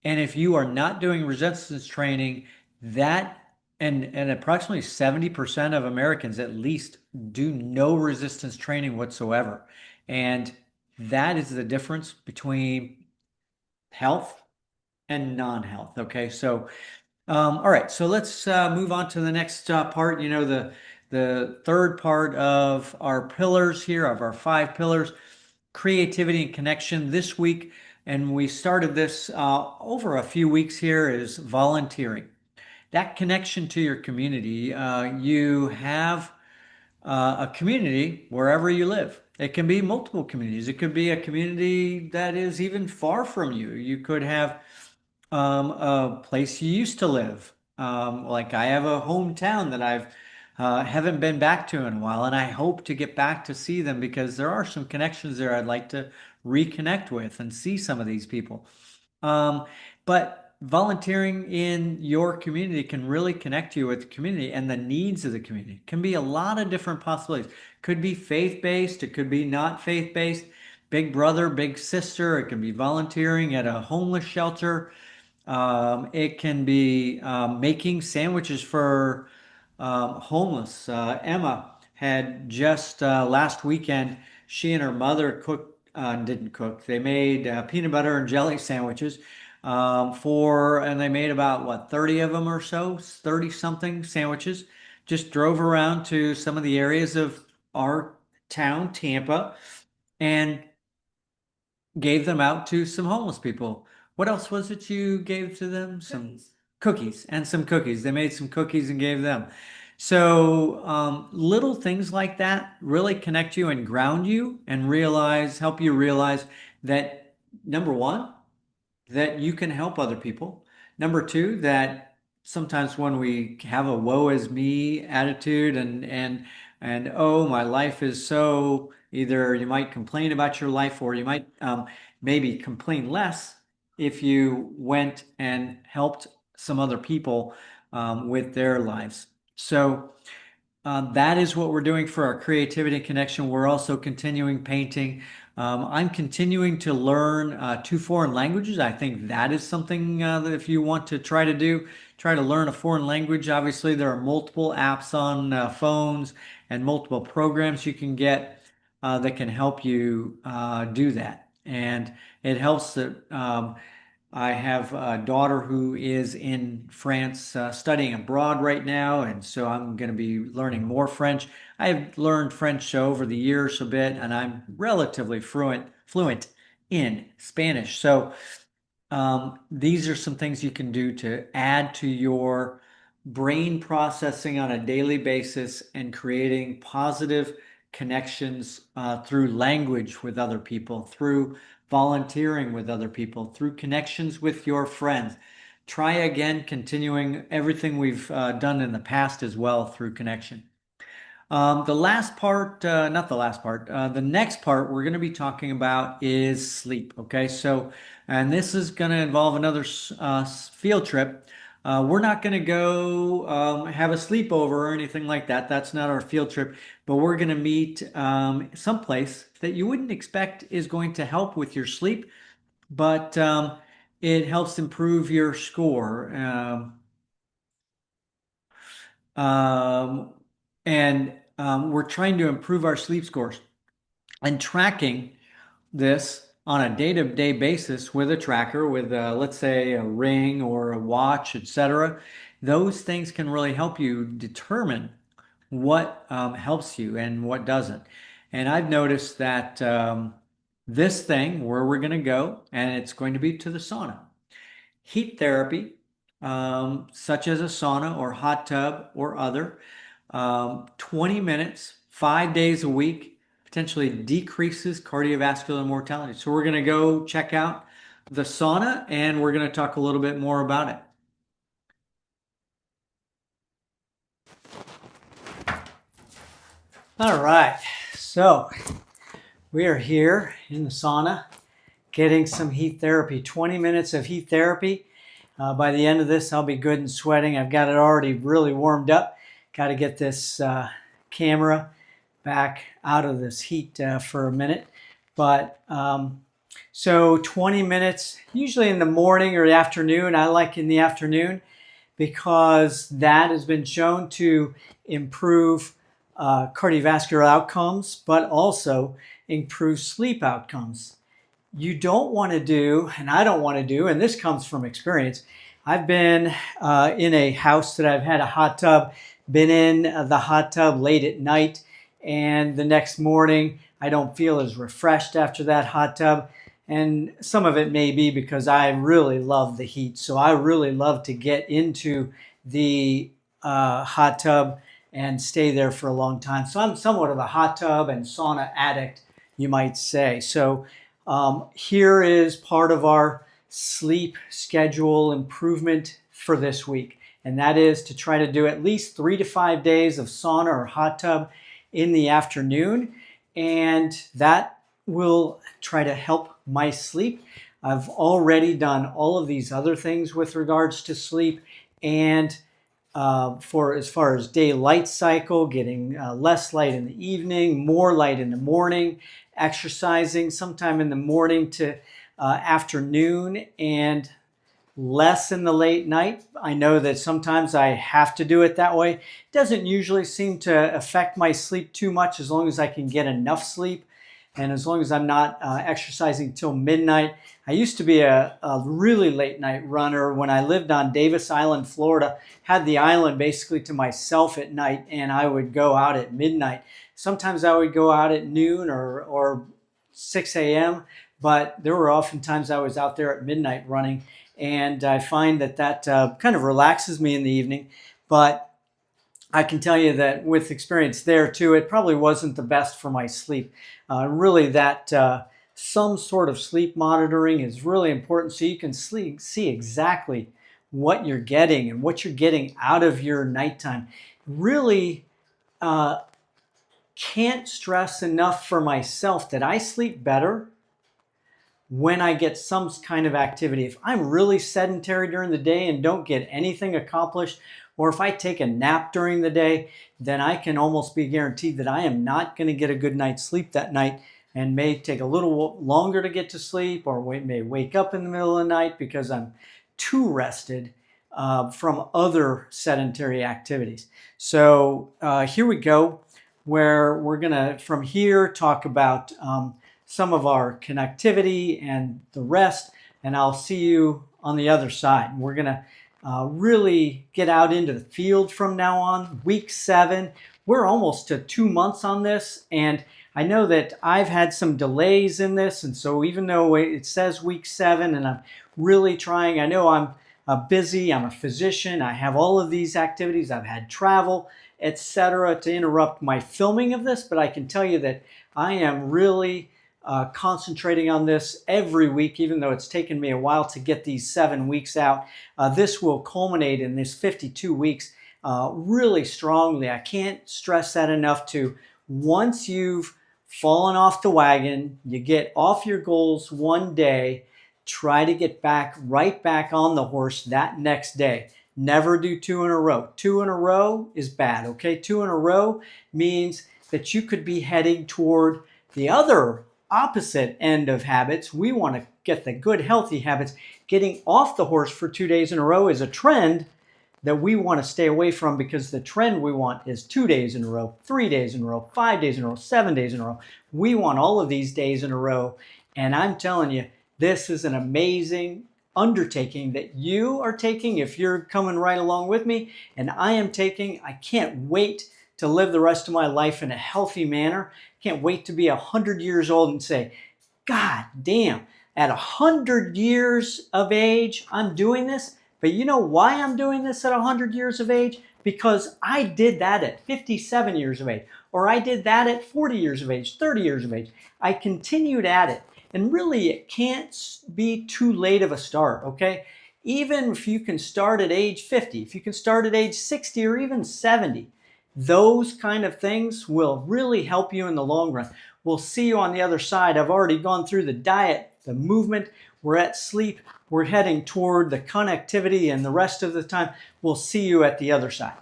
And if you are not doing resistance training, that and approximately 70% of Americans at least do no resistance training whatsoever. And that is the difference between health and non-health. Okay, so all right, so let's move on to the next part. You know, the third part of our pillars here, of our 5 pillars, creativity and connection. This week, and we started this over a few weeks here, is volunteering. That connection to your community. You have a community wherever you live. It can be multiple communities. It could be a community that is even far from you. You could have a place you used to live. Like I have a hometown that I've haven't been back to in a while, and I hope to get back to see them because there are some connections there I'd like to reconnect with and see some of these people. But volunteering in your community can really connect you with the community and the needs of the community. It can be a lot of different possibilities. Could be faith-based, it could be not faith-based. Big brother, big sister, it can be volunteering at a homeless shelter. It can be making sandwiches for homeless. Emma had just last weekend, she and her mother didn't cook. They made peanut butter and jelly sandwiches and they made about, what, 30 of them or so, 30 something sandwiches. Just drove around to some of the areas of our town, Tampa, and gave them out to some homeless people. What else was it you gave to them? Some cookies and some cookies. They made some cookies and gave them. So little things like that really connect you and ground you and help you realize that, number one, that you can help other people. Number two, that sometimes when we have a woe is me attitude and oh, my life is so, either you might complain about your life or you might maybe complain less if you went and helped some other people with their lives. So that is what we're doing for our creativity and connection. We're also continuing painting. I'm continuing to learn 2 foreign languages. I think that is something that if you want to try to learn a foreign language. Obviously, there are multiple apps on phones and multiple programs you can get that can help you do that. And it helps that I have a daughter who is in France studying abroad right now, and so I'm going to be learning more French. I've learned French over the years a bit, and I'm relatively fluent in Spanish. So these are some things you can do to add to your brain processing on a daily basis and creating positive connections through language with other people, through volunteering with other people, through connections with your friends. Try again, continuing everything we've done in the past as well through connection. The last part, not the last part, the next part we're going to be talking about is sleep. Okay, so, and this is going to involve another field trip. We're not going to go have a sleepover or anything like that. That's not our field trip, but we're going to meet someplace that you wouldn't expect is going to help with your sleep, but it helps improve your score. We're trying to improve our sleep scores and tracking this on a day-to-day basis with a tracker, with let's say a ring or a watch, etc. Those things can really help you determine what helps you and what doesn't. And I've noticed that this thing, where we're going to go, and it's going to be to the sauna. Heat therapy, such as a sauna or hot tub or other, 20 minutes, 5 days a week, potentially decreases cardiovascular mortality. So we're going to go check out the sauna and we're going to talk a little bit more about it. All right, so we are here in the sauna getting some heat therapy, 20 minutes of heat therapy. By the end of this, I'll be good and sweating. I've got it already really warmed up. got to get this camera back out of this heat for a minute. But so 20 minutes, usually in the morning or the afternoon. I like in the afternoon because that has been shown to improve cardiovascular outcomes, but also improve sleep outcomes. You don't want to do, and I don't want to do, and this comes from experience. I've been in a house that I've had a hot tub, been in the hot tub late at night, and the next morning I don't feel as refreshed after that hot tub. And some of it may be because I really love the heat. So I really love to get into the hot tub and stay there for a long time. So I'm somewhat of a hot tub and sauna addict, you might say. So here is part of our sleep schedule improvement for this week. And that is to try to do at least 3 to 5 days of sauna or hot tub in the afternoon. And that will try to help my sleep. I've already done all of these other things with regards to sleep, and for as far as day light cycle, getting less light in the evening, more light in the morning, exercising sometime in the morning to afternoon, and less in the late night. I know that sometimes I have to do it that way. It doesn't usually seem to affect my sleep too much as long as I can get enough sleep. And as long as I'm not exercising till midnight. I used to be a really late night runner when I lived on Davis Island, Florida. Had the island basically to myself at night, and I would go out at midnight. Sometimes I would go out at noon or 6 a.m., but there were often times I was out there at midnight running, and I find that kind of relaxes me in the evening. But I can tell you that with experience there too, it probably wasn't the best for my sleep. Really that some sort of sleep monitoring is really important so you can see exactly what you're getting and what you're getting out of your nighttime. Really can't stress enough for myself that I sleep better when I get some kind of activity. If I'm really sedentary during the day and don't get anything accomplished, or if I take a nap during the day, then I can almost be guaranteed that I am not going to get a good night's sleep that night, and may take a little longer to get to sleep, or may wake up in the middle of the night because I'm too rested from other sedentary activities. So here we go, where we're going to, from here, talk about some of our connectivity and the rest, and I'll see you on the other side. We're going to really get out into the field from now on. Week 7, we're almost to 2 months on this, and I know that I've had some delays in this, and so even though it says week 7 and I'm really trying, I know I'm busy, I'm a physician, I have all of these activities, I've had travel, etc. to interrupt my filming of this, but I can tell you that I am really concentrating on this every week, even though it's taken me a while to get these 7 weeks out. This will culminate in this 52 weeks really strongly. I can't stress that enough. To once you've fallen off the wagon, you get off your goals one day, try to get right back on the horse that next day. Never do 2 in a row. 2 in a row is bad, okay? 2 in a row means that you could be heading toward the other opposite end of habits. We want to get the good, healthy habits. Getting off the horse for 2 days in a row is a trend that we want to stay away from, because the trend we want is 2 days in a row, 3 days in a row, 5 days in a row, 7 days in a row. We want all of these days in a row. And I'm telling you, this is an amazing undertaking that you are taking if you're coming right along with me, and I am taking. I can't wait to live the rest of my life in a healthy manner. Can't wait to be 100 years old and say, God damn, at 100 years of age, I'm doing this. But you know why I'm doing this at 100 years of age? Because I did that at 57 years of age, or I did that at 40 years of age, 30 years of age. I continued at it. And really, it can't be too late of a start, okay? Even if you can start at age 50, if you can start at age 60 or even 70, those kind of things will really help you in the long run. We'll see you on the other side. I've already gone through the diet, the movement, we're at sleep, we're heading toward the connectivity, and the rest of the time, we'll see you at the other side.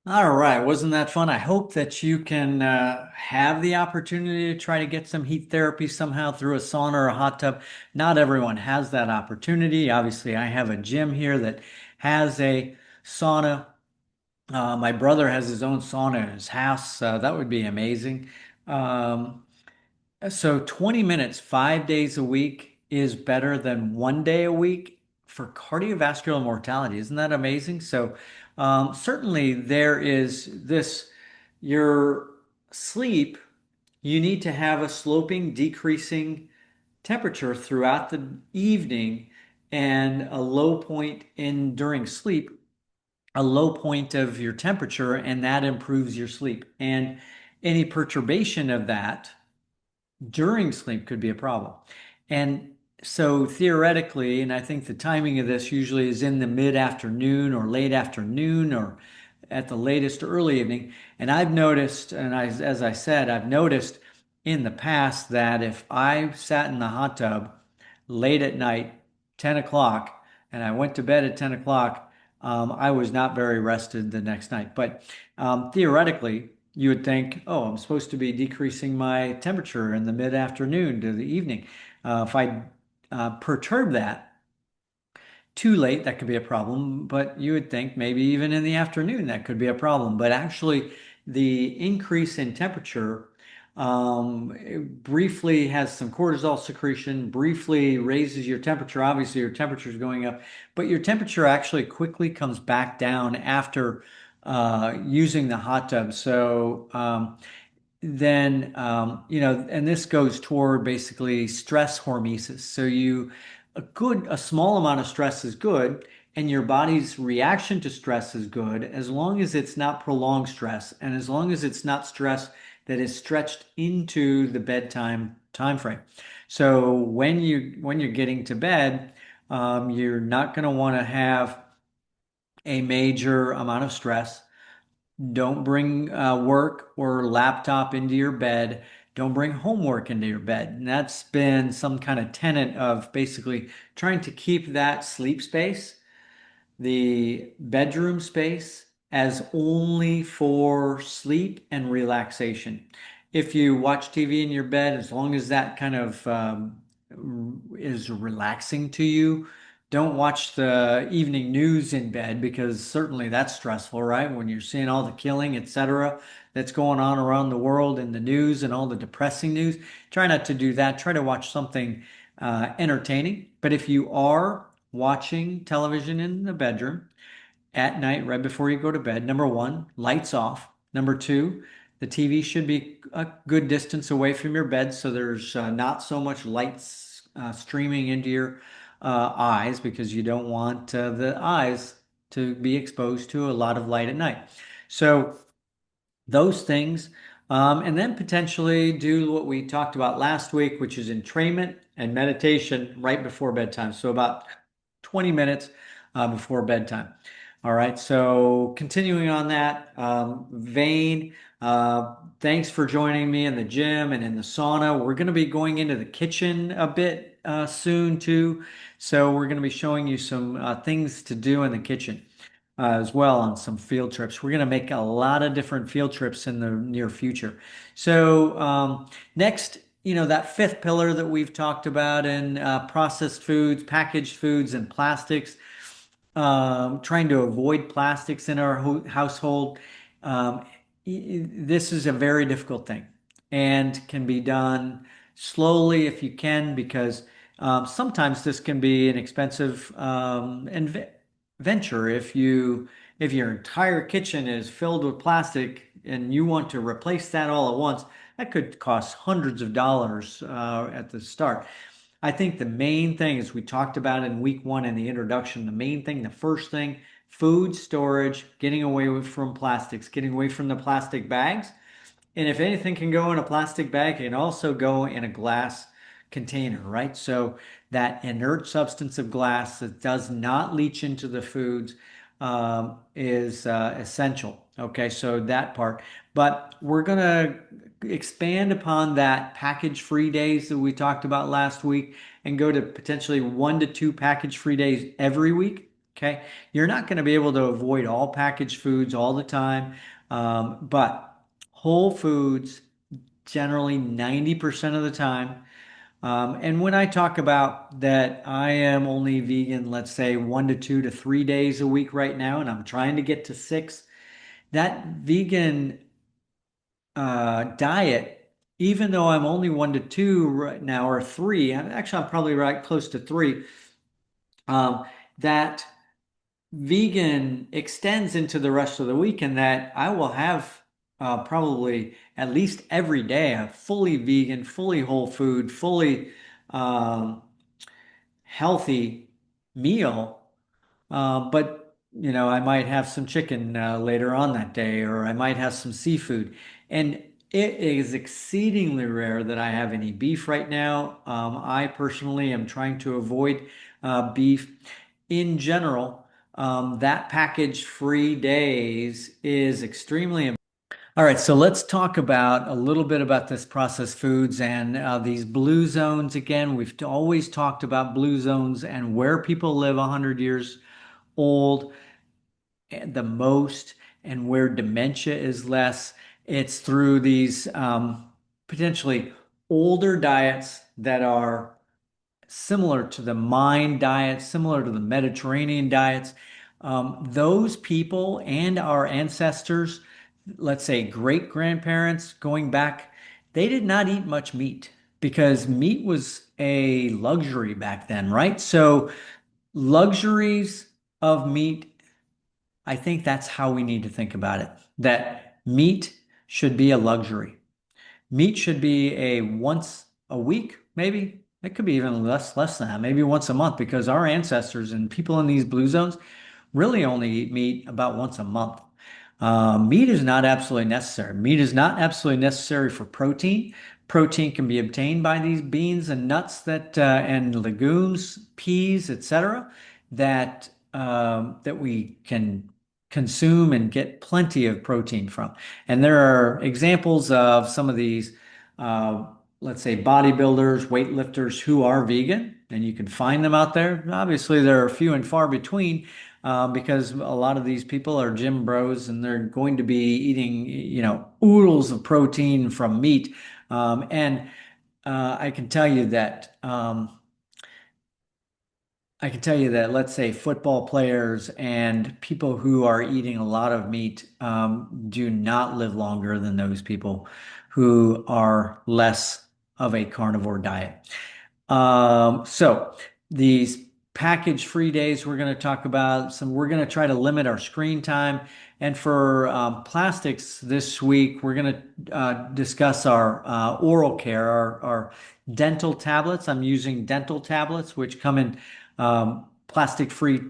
All right, wasn't that fun? I hope that you can have the opportunity to try to get some heat therapy somehow through a sauna or a hot tub. Not everyone has that opportunity. Obviously, I have a gym here that has a sauna. My brother has his own sauna in his house. That would be amazing. Um, so 20 minutes, 5 days a week is better than 1 day a week for cardiovascular mortality. Isn't that amazing? So certainly there is this, your sleep, you need to have a sloping, decreasing temperature throughout the evening and a low point in during sleep, a low point of your temperature, and that improves your sleep. And any perturbation of that during sleep could be a problem. And so theoretically, and I think the timing of this usually is in the mid-afternoon or late afternoon or at the latest early evening. And I've noticed, and as I said, I've noticed in the past that if I sat in the hot tub late at night, 10 o'clock, and I went to bed at 10 o'clock, I was not very rested the next night. But theoretically, you would think, oh, I'm supposed to be decreasing my temperature in the mid-afternoon to the evening. If I perturb that too late, that could be a problem, but you would think maybe even in the afternoon that could be a problem. But actually, the increase in temperature it briefly has some cortisol secretion, briefly raises your temperature. Obviously, your temperature is going up, but your temperature actually quickly comes back down after using the hot tub. So, then and this goes toward basically stress hormesis. So a small amount of stress is good, and your body's reaction to stress is good as long as it's not prolonged stress and as long as it's not stress that is stretched into the bedtime time frame. So when you're getting to bed, you're not going to want to have a major amount of stress. Don't bring work or laptop into your bed. Don't bring homework into your bed. And that's been some kind of tenet of basically trying to keep that sleep space, the bedroom space, as only for sleep and relaxation. If you watch TV in your bed, as long as that kind of is relaxing to you, don't watch the evening news in bed because certainly that's stressful, right? When you're seeing all the killing, etc., that's going on around the world in the news and all the depressing news. Try not to do that. Try to watch something entertaining. But if you are watching television in the bedroom at night, right before you go to bed, number one, lights off. Number two, the TV should be a good distance away from your bed so there's not so much lights streaming into your eyes because you don't want the eyes to be exposed to a lot of light at night. So those things, and then potentially do what we talked about last week, which is entrainment and meditation right before bedtime. So about 20 minutes before bedtime. All right. So continuing on that vein, thanks for joining me in the gym and in the sauna. We're going to be going into the kitchen a bit soon too. So we're going to be showing you some things to do in the kitchen as well on some field trips. We're going to make a lot of different field trips in the near future. So next, that fifth pillar that we've talked about in processed foods, packaged foods, and plastics, trying to avoid plastics in our household. Um, this is a very difficult thing and can be done slowly if you can, because sometimes this can be an expensive venture. If your entire kitchen is filled with plastic and you want to replace that all at once, that could cost hundreds of dollars at the start. I think the main thing, as we talked about in week one in the introduction, the first thing, food storage, getting away from plastics, getting away from the plastic bags. And if anything can go in a plastic bag, it can also go in a glass container, right? So that inert substance of glass that does not leach into the foods is essential. Okay, so that part. But we're going to expand upon that package-free days that we talked about last week and go to potentially 1 to 2 package-free days every week. Okay. You're not going to be able to avoid all packaged foods all the time, but whole foods generally 90% of the time. And when I talk about that, I am only vegan, let's say 1 to 2 to 3 days a week right now, and I'm trying to get to 6. That vegan diet, even though I'm only 1 to 2 right now, or 3, I'm probably right close to 3, that vegan extends into the rest of the week, and that I will have probably at least every day a fully vegan, fully whole food, fully um, healthy meal. But I might have some chicken later on that day, or I might have some seafood. And it is exceedingly rare that I have any beef right now. I personally am trying to avoid beef in general. That package-free days is extremely important. All right, so let's talk about a little bit about this processed foods and these blue zones. Again, we've always talked about blue zones and where people live 100 years old the most, and where dementia is less. It's through these potentially older diets that are similar to the Mayan diet, similar to the Mediterranean diets. Those people and our ancestors, let's say great grandparents going back, they did not eat much meat because meat was a luxury back then, right? So, luxuries of meat, I think that's how we need to think about it. That meat should be a luxury. Meat should be a once a week, maybe. It could be even less than that, maybe once a month, because our ancestors and people in these blue zones really only eat meat about once a month. Meat is not absolutely necessary. Meat is not absolutely necessary for protein. Protein can be obtained by these beans and nuts that and legumes, peas, etc., that we can consume and get plenty of protein from. And there are examples of some of these, let's say, bodybuilders, weightlifters who are vegan, and you can find them out there. Obviously, they're few and far between because a lot of these people are gym bros and they're going to be eating, oodles of protein from meat. And I can tell you that. Let's say football players and people who are eating a lot of meat do not live longer than those people who are less of a carnivore diet. So these package-free days we're going to talk about we're going to try to limit our screen time. And for plastics this week, we're going to discuss our oral care, our dental tablets. I'm using dental tablets, which come in plastic-free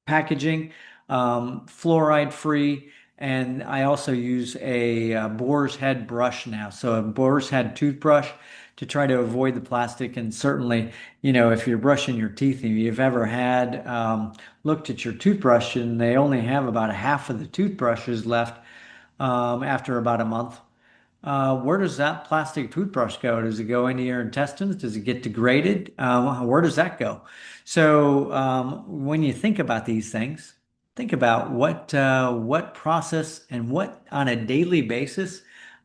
packaging, fluoride-free, and I also use a boar's head brush now. So a boar's head toothbrush to try to avoid the plastic. And certainly, if you're brushing your teeth, if you've ever had looked at your toothbrush and they only have about half of the toothbrushes left after about a month, where does that plastic toothbrush go? Does it go into your intestines? Does it get degraded? Where does that go? So when you think about these things, think about what process and what on a daily basis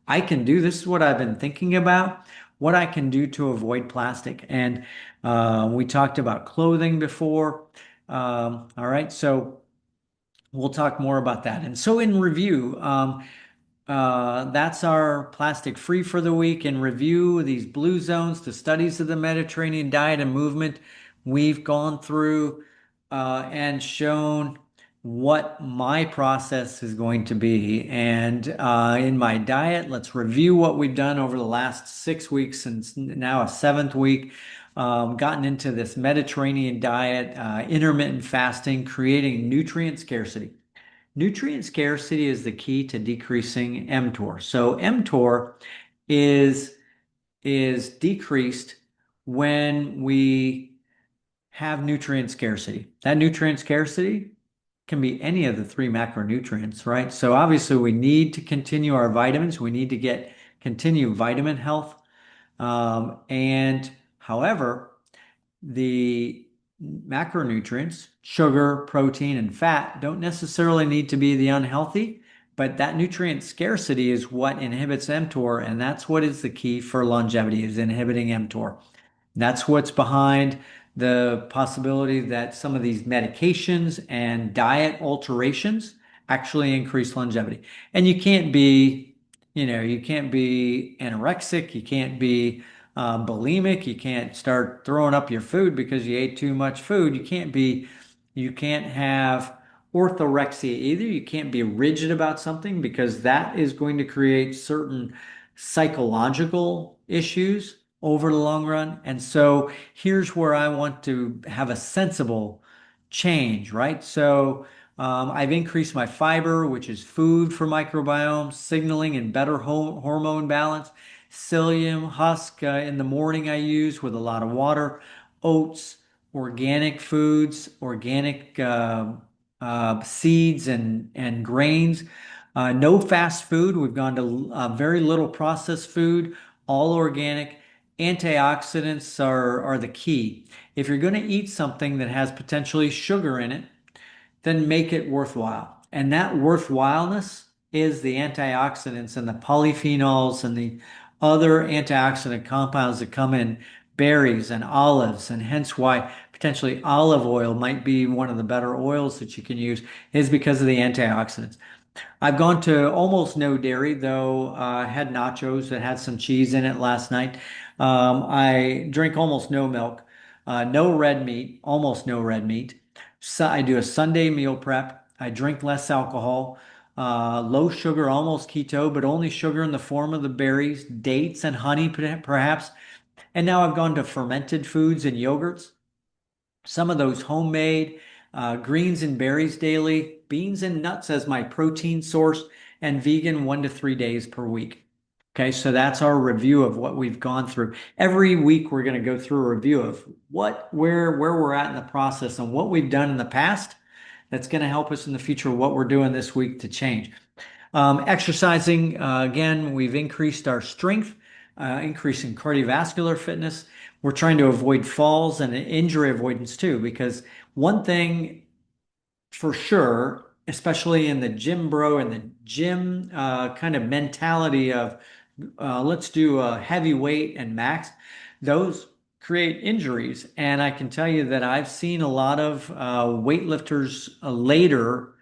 I can do. This is what I've been thinking about, what I can do to avoid plastic. And we talked about clothing before. All right, so we'll talk more about that. And so in review, that's our plastic free for the week. In review, these blue zones, the studies of the Mediterranean diet and movement, we've gone through and shown what my process is going to be. And in my diet, let's review what we've done over the last 6 weeks and now a 7th week. Gotten into this Mediterranean diet, intermittent fasting, creating nutrient scarcity. Nutrient scarcity is the key to decreasing mTOR. So mTOR is decreased when we have nutrient scarcity. That nutrient scarcity can be any of the 3 macronutrients, right? So obviously we need to continue our vitamins. We need to continue vitamin health. And however, the macronutrients, sugar, protein, and fat, don't necessarily need to be the unhealthy, but that nutrient scarcity is what inhibits mTOR, and that's what is the key for longevity, is inhibiting mTOR. That's what's behind the possibility that some of these medications and diet alterations actually increase longevity. And you can't be anorexic, you can't be bulimic, you can't start throwing up your food because you ate too much food. You can't have orthorexia either. You can't be rigid about something because that is going to create certain psychological issues over the long run. And so here's where I want to have a sensible change, right? So I've increased my fiber, which is food for microbiome, signaling and better hormone balance. Psyllium husk in the morning I use with a lot of water. Oats, organic foods, organic seeds and grains. No fast food. We've gone to very little processed food, all organic. Antioxidants are the key. If you're going to eat something that has potentially sugar in it, then make it worthwhile. And that worthwhileness is the antioxidants and the polyphenols and the other antioxidant compounds that come in berries and olives, and hence why potentially olive oil might be one of the better oils that you can use, is because of the antioxidants. I've gone to almost no dairy, though I had nachos that had some cheese in it last night. I drink almost no milk, no red meat, almost no red meat. So I do a Sunday meal prep. I drink less alcohol, low sugar, almost keto, but only sugar in the form of the berries, dates, and honey, perhaps. And now I've gone to fermented foods and yogurts. Some of those homemade, greens and berries daily, beans and nuts as my protein source, and vegan 1 to 3 days per week. Okay, so that's our review of what we've gone through. Every week we're going to go through a review of where we're at in the process and what we've done in the past that's going to help us in the future, what we're doing this week to change. Exercising, again, we've increased our strength, increasing cardiovascular fitness. We're trying to avoid falls and injury avoidance too, because one thing for sure, especially in the gym bro and the gym kind of mentality of let's do a heavy weight and max, those create injuries. And I can tell you that I've seen a lot of weightlifters later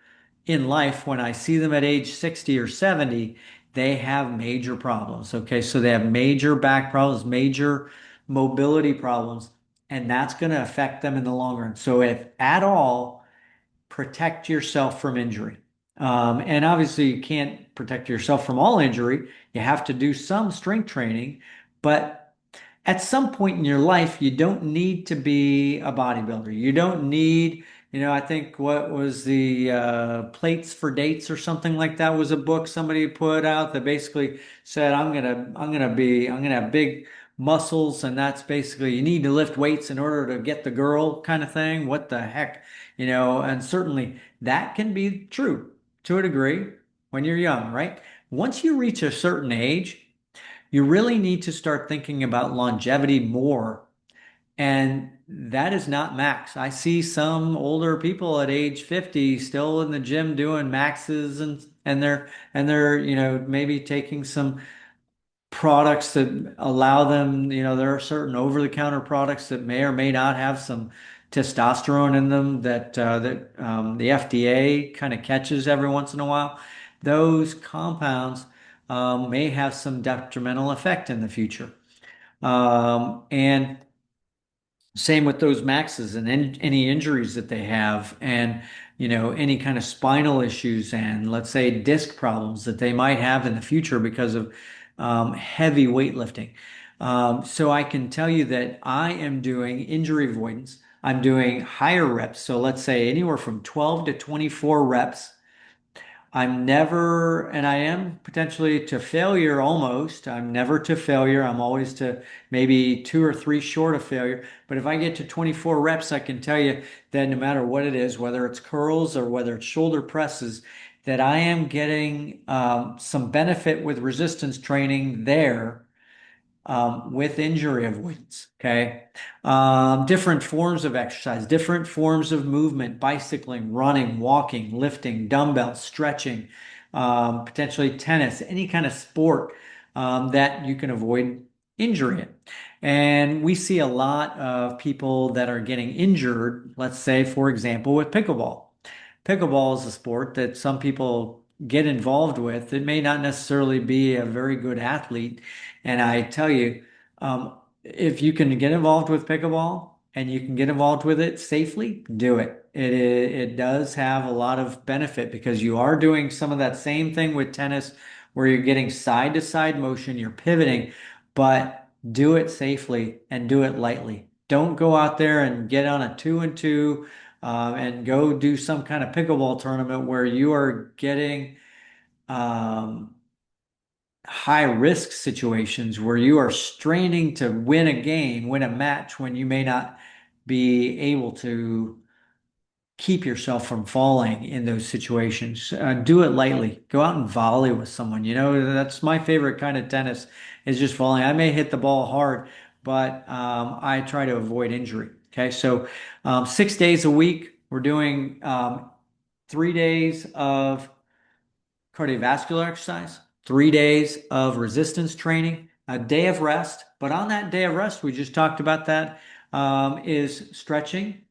in life, when I see them at age 60 or 70, they have major problems. Okay, so they have major back problems, major mobility problems, and that's going to affect them in the long run. So if at all, protect yourself from injury. And obviously, you can't protect yourself from all injury. You have to do some strength training, but at some point in your life, you don't need to be a bodybuilder. You don't need, I think what was the Plates for Dates or something like that was a book somebody put out that basically said, I'm gonna have big muscles, and that's basically you need to lift weights in order to get the girl kind of thing. What the heck, and certainly that can be true to a degree when you're young, right? Once you reach a certain age, you really need to start thinking about longevity more. And that is not max. I see some older people at age 50 still in the gym doing maxes, and they're maybe taking some products that allow them, there are certain over-the-counter products that may or may not have some testosterone in them that the FDA kind of catches every once in a while. Those compounds may have some detrimental effect in the future. And same with those maxes and any injuries that they have, and any kind of spinal issues, and let's say disc problems that they might have in the future because of heavy weightlifting. So I can tell you that I am doing injury avoidance. I'm doing higher reps. So let's say anywhere from 12 to 24 reps. I'm never, and I am potentially to failure almost. I'm never to failure. I'm always to maybe 2 or 3 short of failure. But if I get to 24 reps, I can tell you that no matter what it is, whether it's curls or whether it's shoulder presses, that I am getting some benefit with resistance training there. with injury avoidance. Okay. Different forms of exercise, different forms of movement, bicycling, running, walking, lifting, dumbbells, stretching, potentially tennis, any kind of sport that you can avoid injury in. And we see a lot of people that are getting injured, let's say, for example, with pickleball. Pickleball is a sport that some people get involved with. It may not necessarily be a very good athlete. And I tell you, if you can get involved with pickleball and you can get involved with it safely, do it. It does have a lot of benefit because you are doing some of that same thing with tennis where you're getting side to side motion, you're pivoting, but do it safely and do it lightly. Don't go out there and get on a 2-and-2 and go do some kind of pickleball tournament where you are getting um, high risk situations where you are straining to win a game, win a match when you may not be able to keep yourself from falling in those situations. Do it lightly. Go out and volley with someone. You know, that's my favorite kind of tennis is just volleying. I may hit the ball hard, but I try to avoid injury. Okay, so 6 days a week, we're doing 3 days of cardiovascular exercise, 3 days of resistance training, a day of rest. But on that day of rest, we just talked about that, is stretching,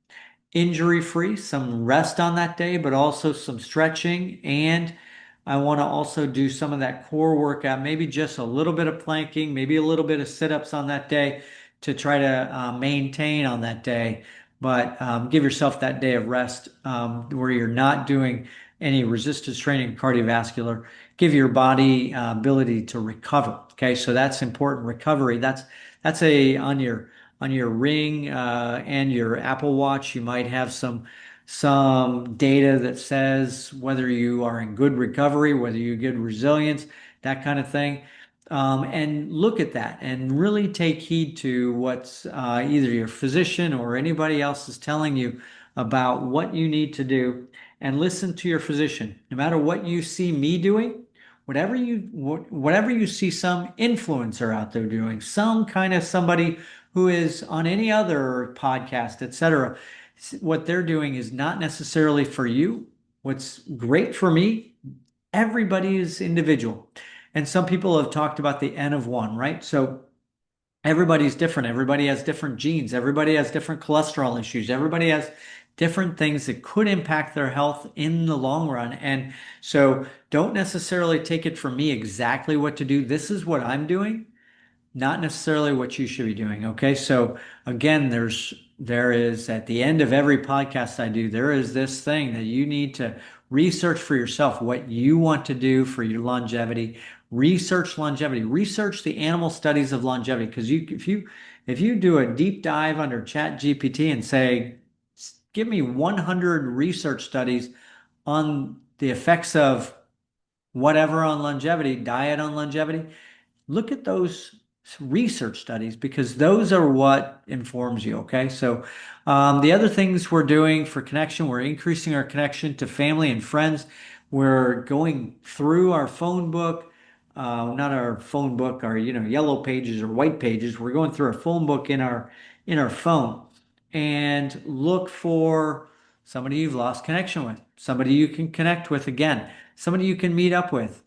injury free, some rest on that day, but also some stretching. And I want to also do some of that core workout, maybe just a little bit of planking, maybe a little bit of sit-ups on that day to try to maintain on that day. But give yourself that day of rest where you're not doing any resistance training, cardiovascular. Give your body ability to recover. Okay, so that's important. Recovery. That's a on your ring and your Apple Watch. You might have some data that says whether you are in good recovery, whether you get resilience, that kind of thing. And look at that and really take heed to what's either your physician or anybody else is telling you about what you need to do, and listen to your physician. No matter what you see me doing, whatever you see some influencer out there doing, some kind of somebody who is on any other podcast, etc., what they're doing is not necessarily for you. What's great for me, everybody is individual. And some people have talked about the N of one, right? So everybody's different. Everybody has different genes. Everybody has different cholesterol issues. Everybody has different things that could impact their health in the long run. And so don't necessarily take it from me exactly what to do. This is what I'm doing, not necessarily what you should be doing. Okay. So again, there is at the end of every podcast I do, there is this thing that you need to research for yourself what you want to do for your longevity. Research longevity, research the animal studies of longevity. Because if you do a deep dive under Chat GPT and say, give me 100 research studies on the effects of whatever on longevity, diet on longevity, look at those research studies because those are what informs you. Okay. So the other things we're doing for connection, we're increasing our connection to family and friends. We're going through our phone book, not our phone book, our yellow pages or white pages. We're going through our phone book in our phone and look for somebody you've lost connection with, somebody you can connect with again, somebody you can meet up with.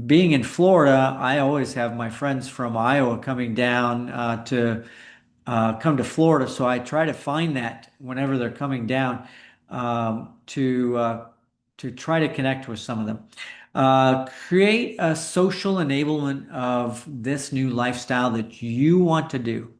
Being in Florida, I always have my friends from Iowa coming down to come to Florida, so I try to find that whenever they're coming down to try to connect with some of them. Create a social enablement of this new lifestyle that you want to do.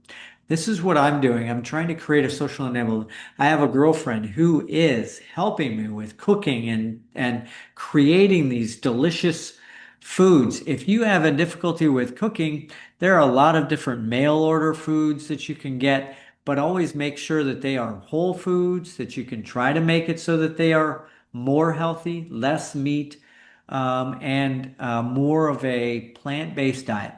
This is what I'm doing. I'm trying to create a social enablement. I have a girlfriend who is helping me with cooking and creating these delicious foods. If you have a difficulty with cooking, there are a lot of different mail order foods that you can get, but always make sure that they are whole foods, that you can try to make it so that they are more healthy, less meat, and more of a plant-based diet.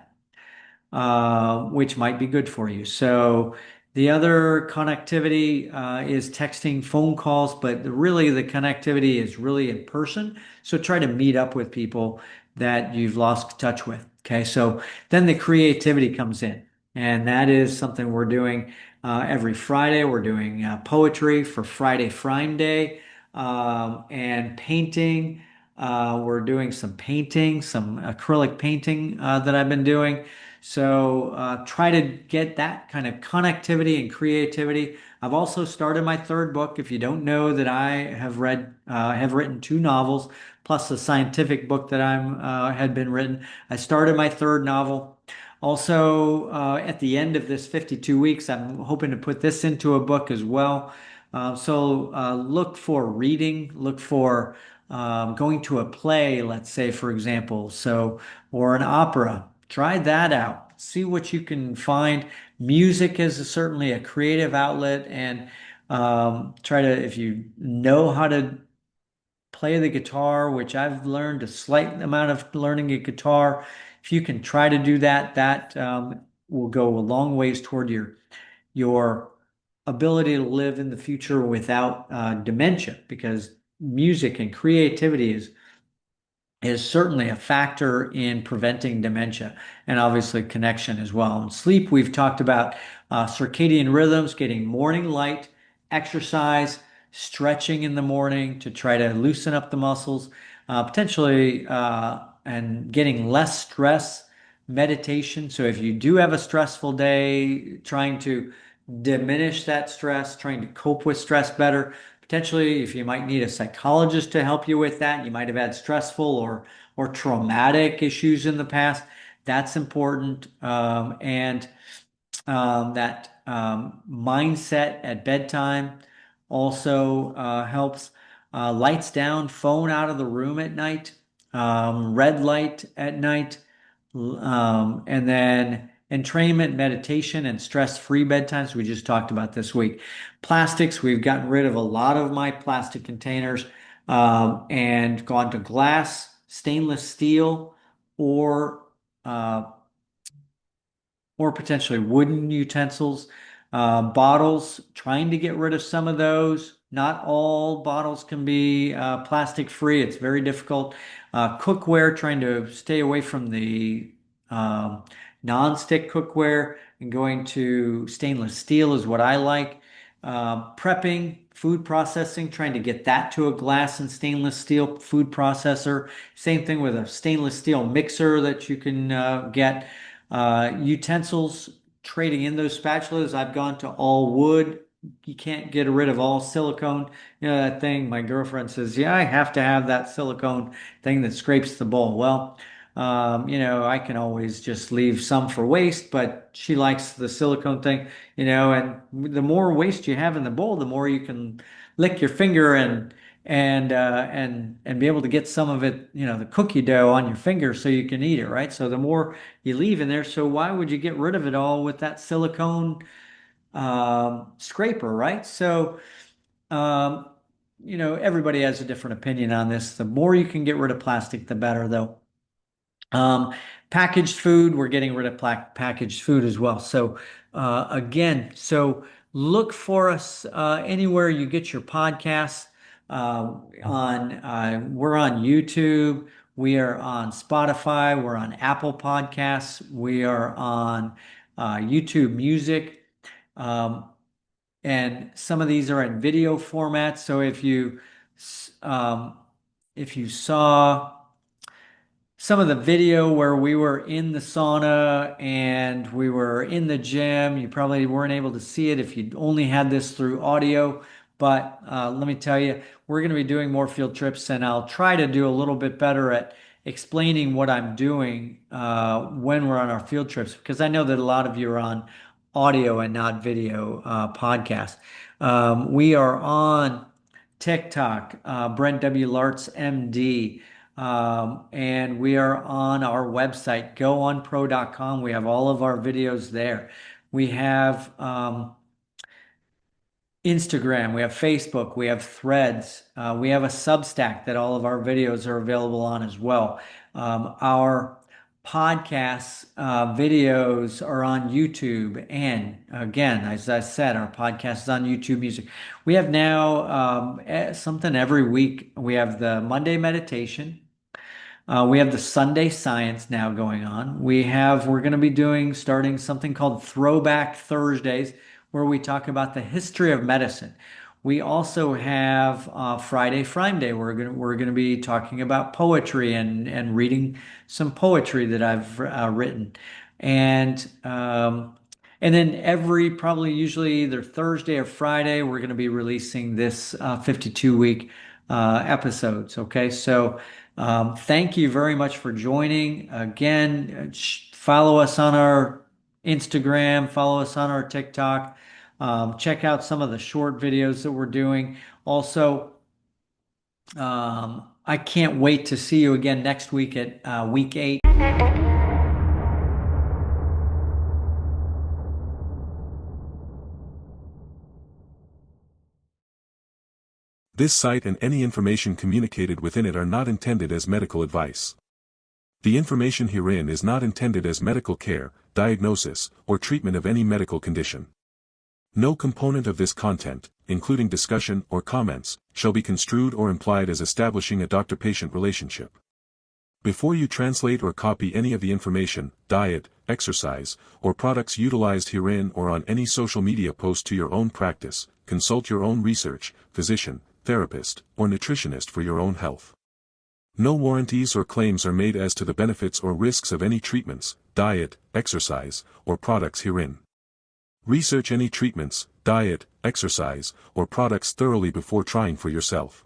Which might be good for you. So the other connectivity is texting, phone calls, but really the connectivity is really in person. So try to meet up with people that you've lost touch with. Okay, so then the creativity comes in, and that is something we're doing every Friday. We're doing poetry for Friday Frime Day, and painting. We're doing some painting, some acrylic painting that I've been doing. So try to get that kind of connectivity and creativity. I've also started my third book. If you don't know that I have written two novels plus a scientific book that had been written. I started my third novel. Also, at the end of this 52 weeks, I'm hoping to put this into a book as well. So look for reading, look for going to a play, let's say, for example, or an opera. Try that out. See what you can find. Music is certainly a creative outlet, and try to, if you know how to play the guitar, which I've learned a slight amount of learning a guitar. If you can try to do that, that will go a long ways toward your ability to live in the future without dementia, because music and creativity is certainly a factor in preventing dementia, and obviously connection as well. And sleep, we've talked about circadian rhythms, getting morning light, exercise, stretching in the morning to try to loosen up the muscles, potentially, and getting less stress, meditation. So if you do have a stressful day, trying to diminish that stress, trying to cope with stress better. Potentially, if you might need a psychologist to help you with that, you might have had stressful or traumatic issues in the past. That's important, and that mindset at bedtime also helps. Lights down, phone out of the room at night, red light at night, and then entrainment, meditation, and stress-free bedtimes. We just talked about this week. Plastics, we've gotten rid of a lot of my plastic containers and gone to glass, stainless steel, or uh, or potentially wooden utensils. Bottles, trying to get rid of some of those. Not all bottles can be plastic free. It's very difficult. Cookware, trying to stay away from the non-stick cookware and going to stainless steel is what I like. Prepping, food processing, trying to get that to a glass and stainless steel food processor. Same thing with a stainless steel mixer that you can get. Utensils, trading in those spatulas. I've gone to all wood. You can't get rid of all silicone. You know that thing, my girlfriend says, yeah, I have to have that silicone thing that scrapes the bowl. Well, I can always just leave some for waste, but she likes the silicone thing, and the more waste you have in the bowl, the more you can lick your finger and be able to get some of it, the cookie dough on your finger so you can eat it, right? So the more you leave in there, so why would you get rid of it all with that silicone scraper, right? So, um, everybody has a different opinion on this. The more you can get rid of plastic, the better, though. Um, Packaged food, we're getting rid of packaged food as well. So again, so look for us anywhere you get your podcasts. We're on YouTube, we are on Spotify, we're on Apple Podcasts, we are on YouTube Music, um, and some of these are in video format. So um, if you saw some of the video where we were in the sauna and we were in the gym, you probably weren't able to see it if you only had this through audio. But let me tell you, we're going to be doing more field trips, and I'll try to do a little bit better at explaining what I'm doing when we're on our field trips, because I know that a lot of you are on audio and not video podcasts. We are on TikTok, Brent W. Laartz, MD. And we are on our website, goonpro.com. We have all of our videos there. We have Instagram, we have Facebook, we have Threads, we have a Substack that all of our videos are available on as well. Our podcasts, videos are on YouTube. And again, as I said, our podcast is on YouTube Music. We have now something every week. We have the Monday meditation. We have the Sunday Science now going on. We're going to be starting something called Throwback Thursdays, where we talk about the history of medicine. We also have Friday Frime Day. We're going to be talking about poetry and reading some poetry that I've written, and and then probably usually either Thursday or Friday, we're going to be releasing this 52-week episodes. Okay, so thank you very much for joining. Again, follow us on our Instagram, follow us on our TikTok. Check out some of the short videos that we're doing. Also, I can't wait to see you again next week at week 8. This site and any information communicated within it are not intended as medical advice. The information herein is not intended as medical care, diagnosis, or treatment of any medical condition. No component of this content, including discussion or comments, shall be construed or implied as establishing a doctor-patient relationship. Before you translate or copy any of the information, diet, exercise, or products utilized herein or on any social media post to your own practice, consult your own research, physician, therapist, or nutritionist for your own health. No warranties or claims are made as to the benefits or risks of any treatments, diet, exercise, or products herein. Research any treatments, diet, exercise, or products thoroughly before trying for yourself.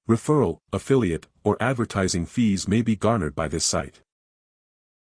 Referral, affiliate, or advertising fees may be garnered by this site.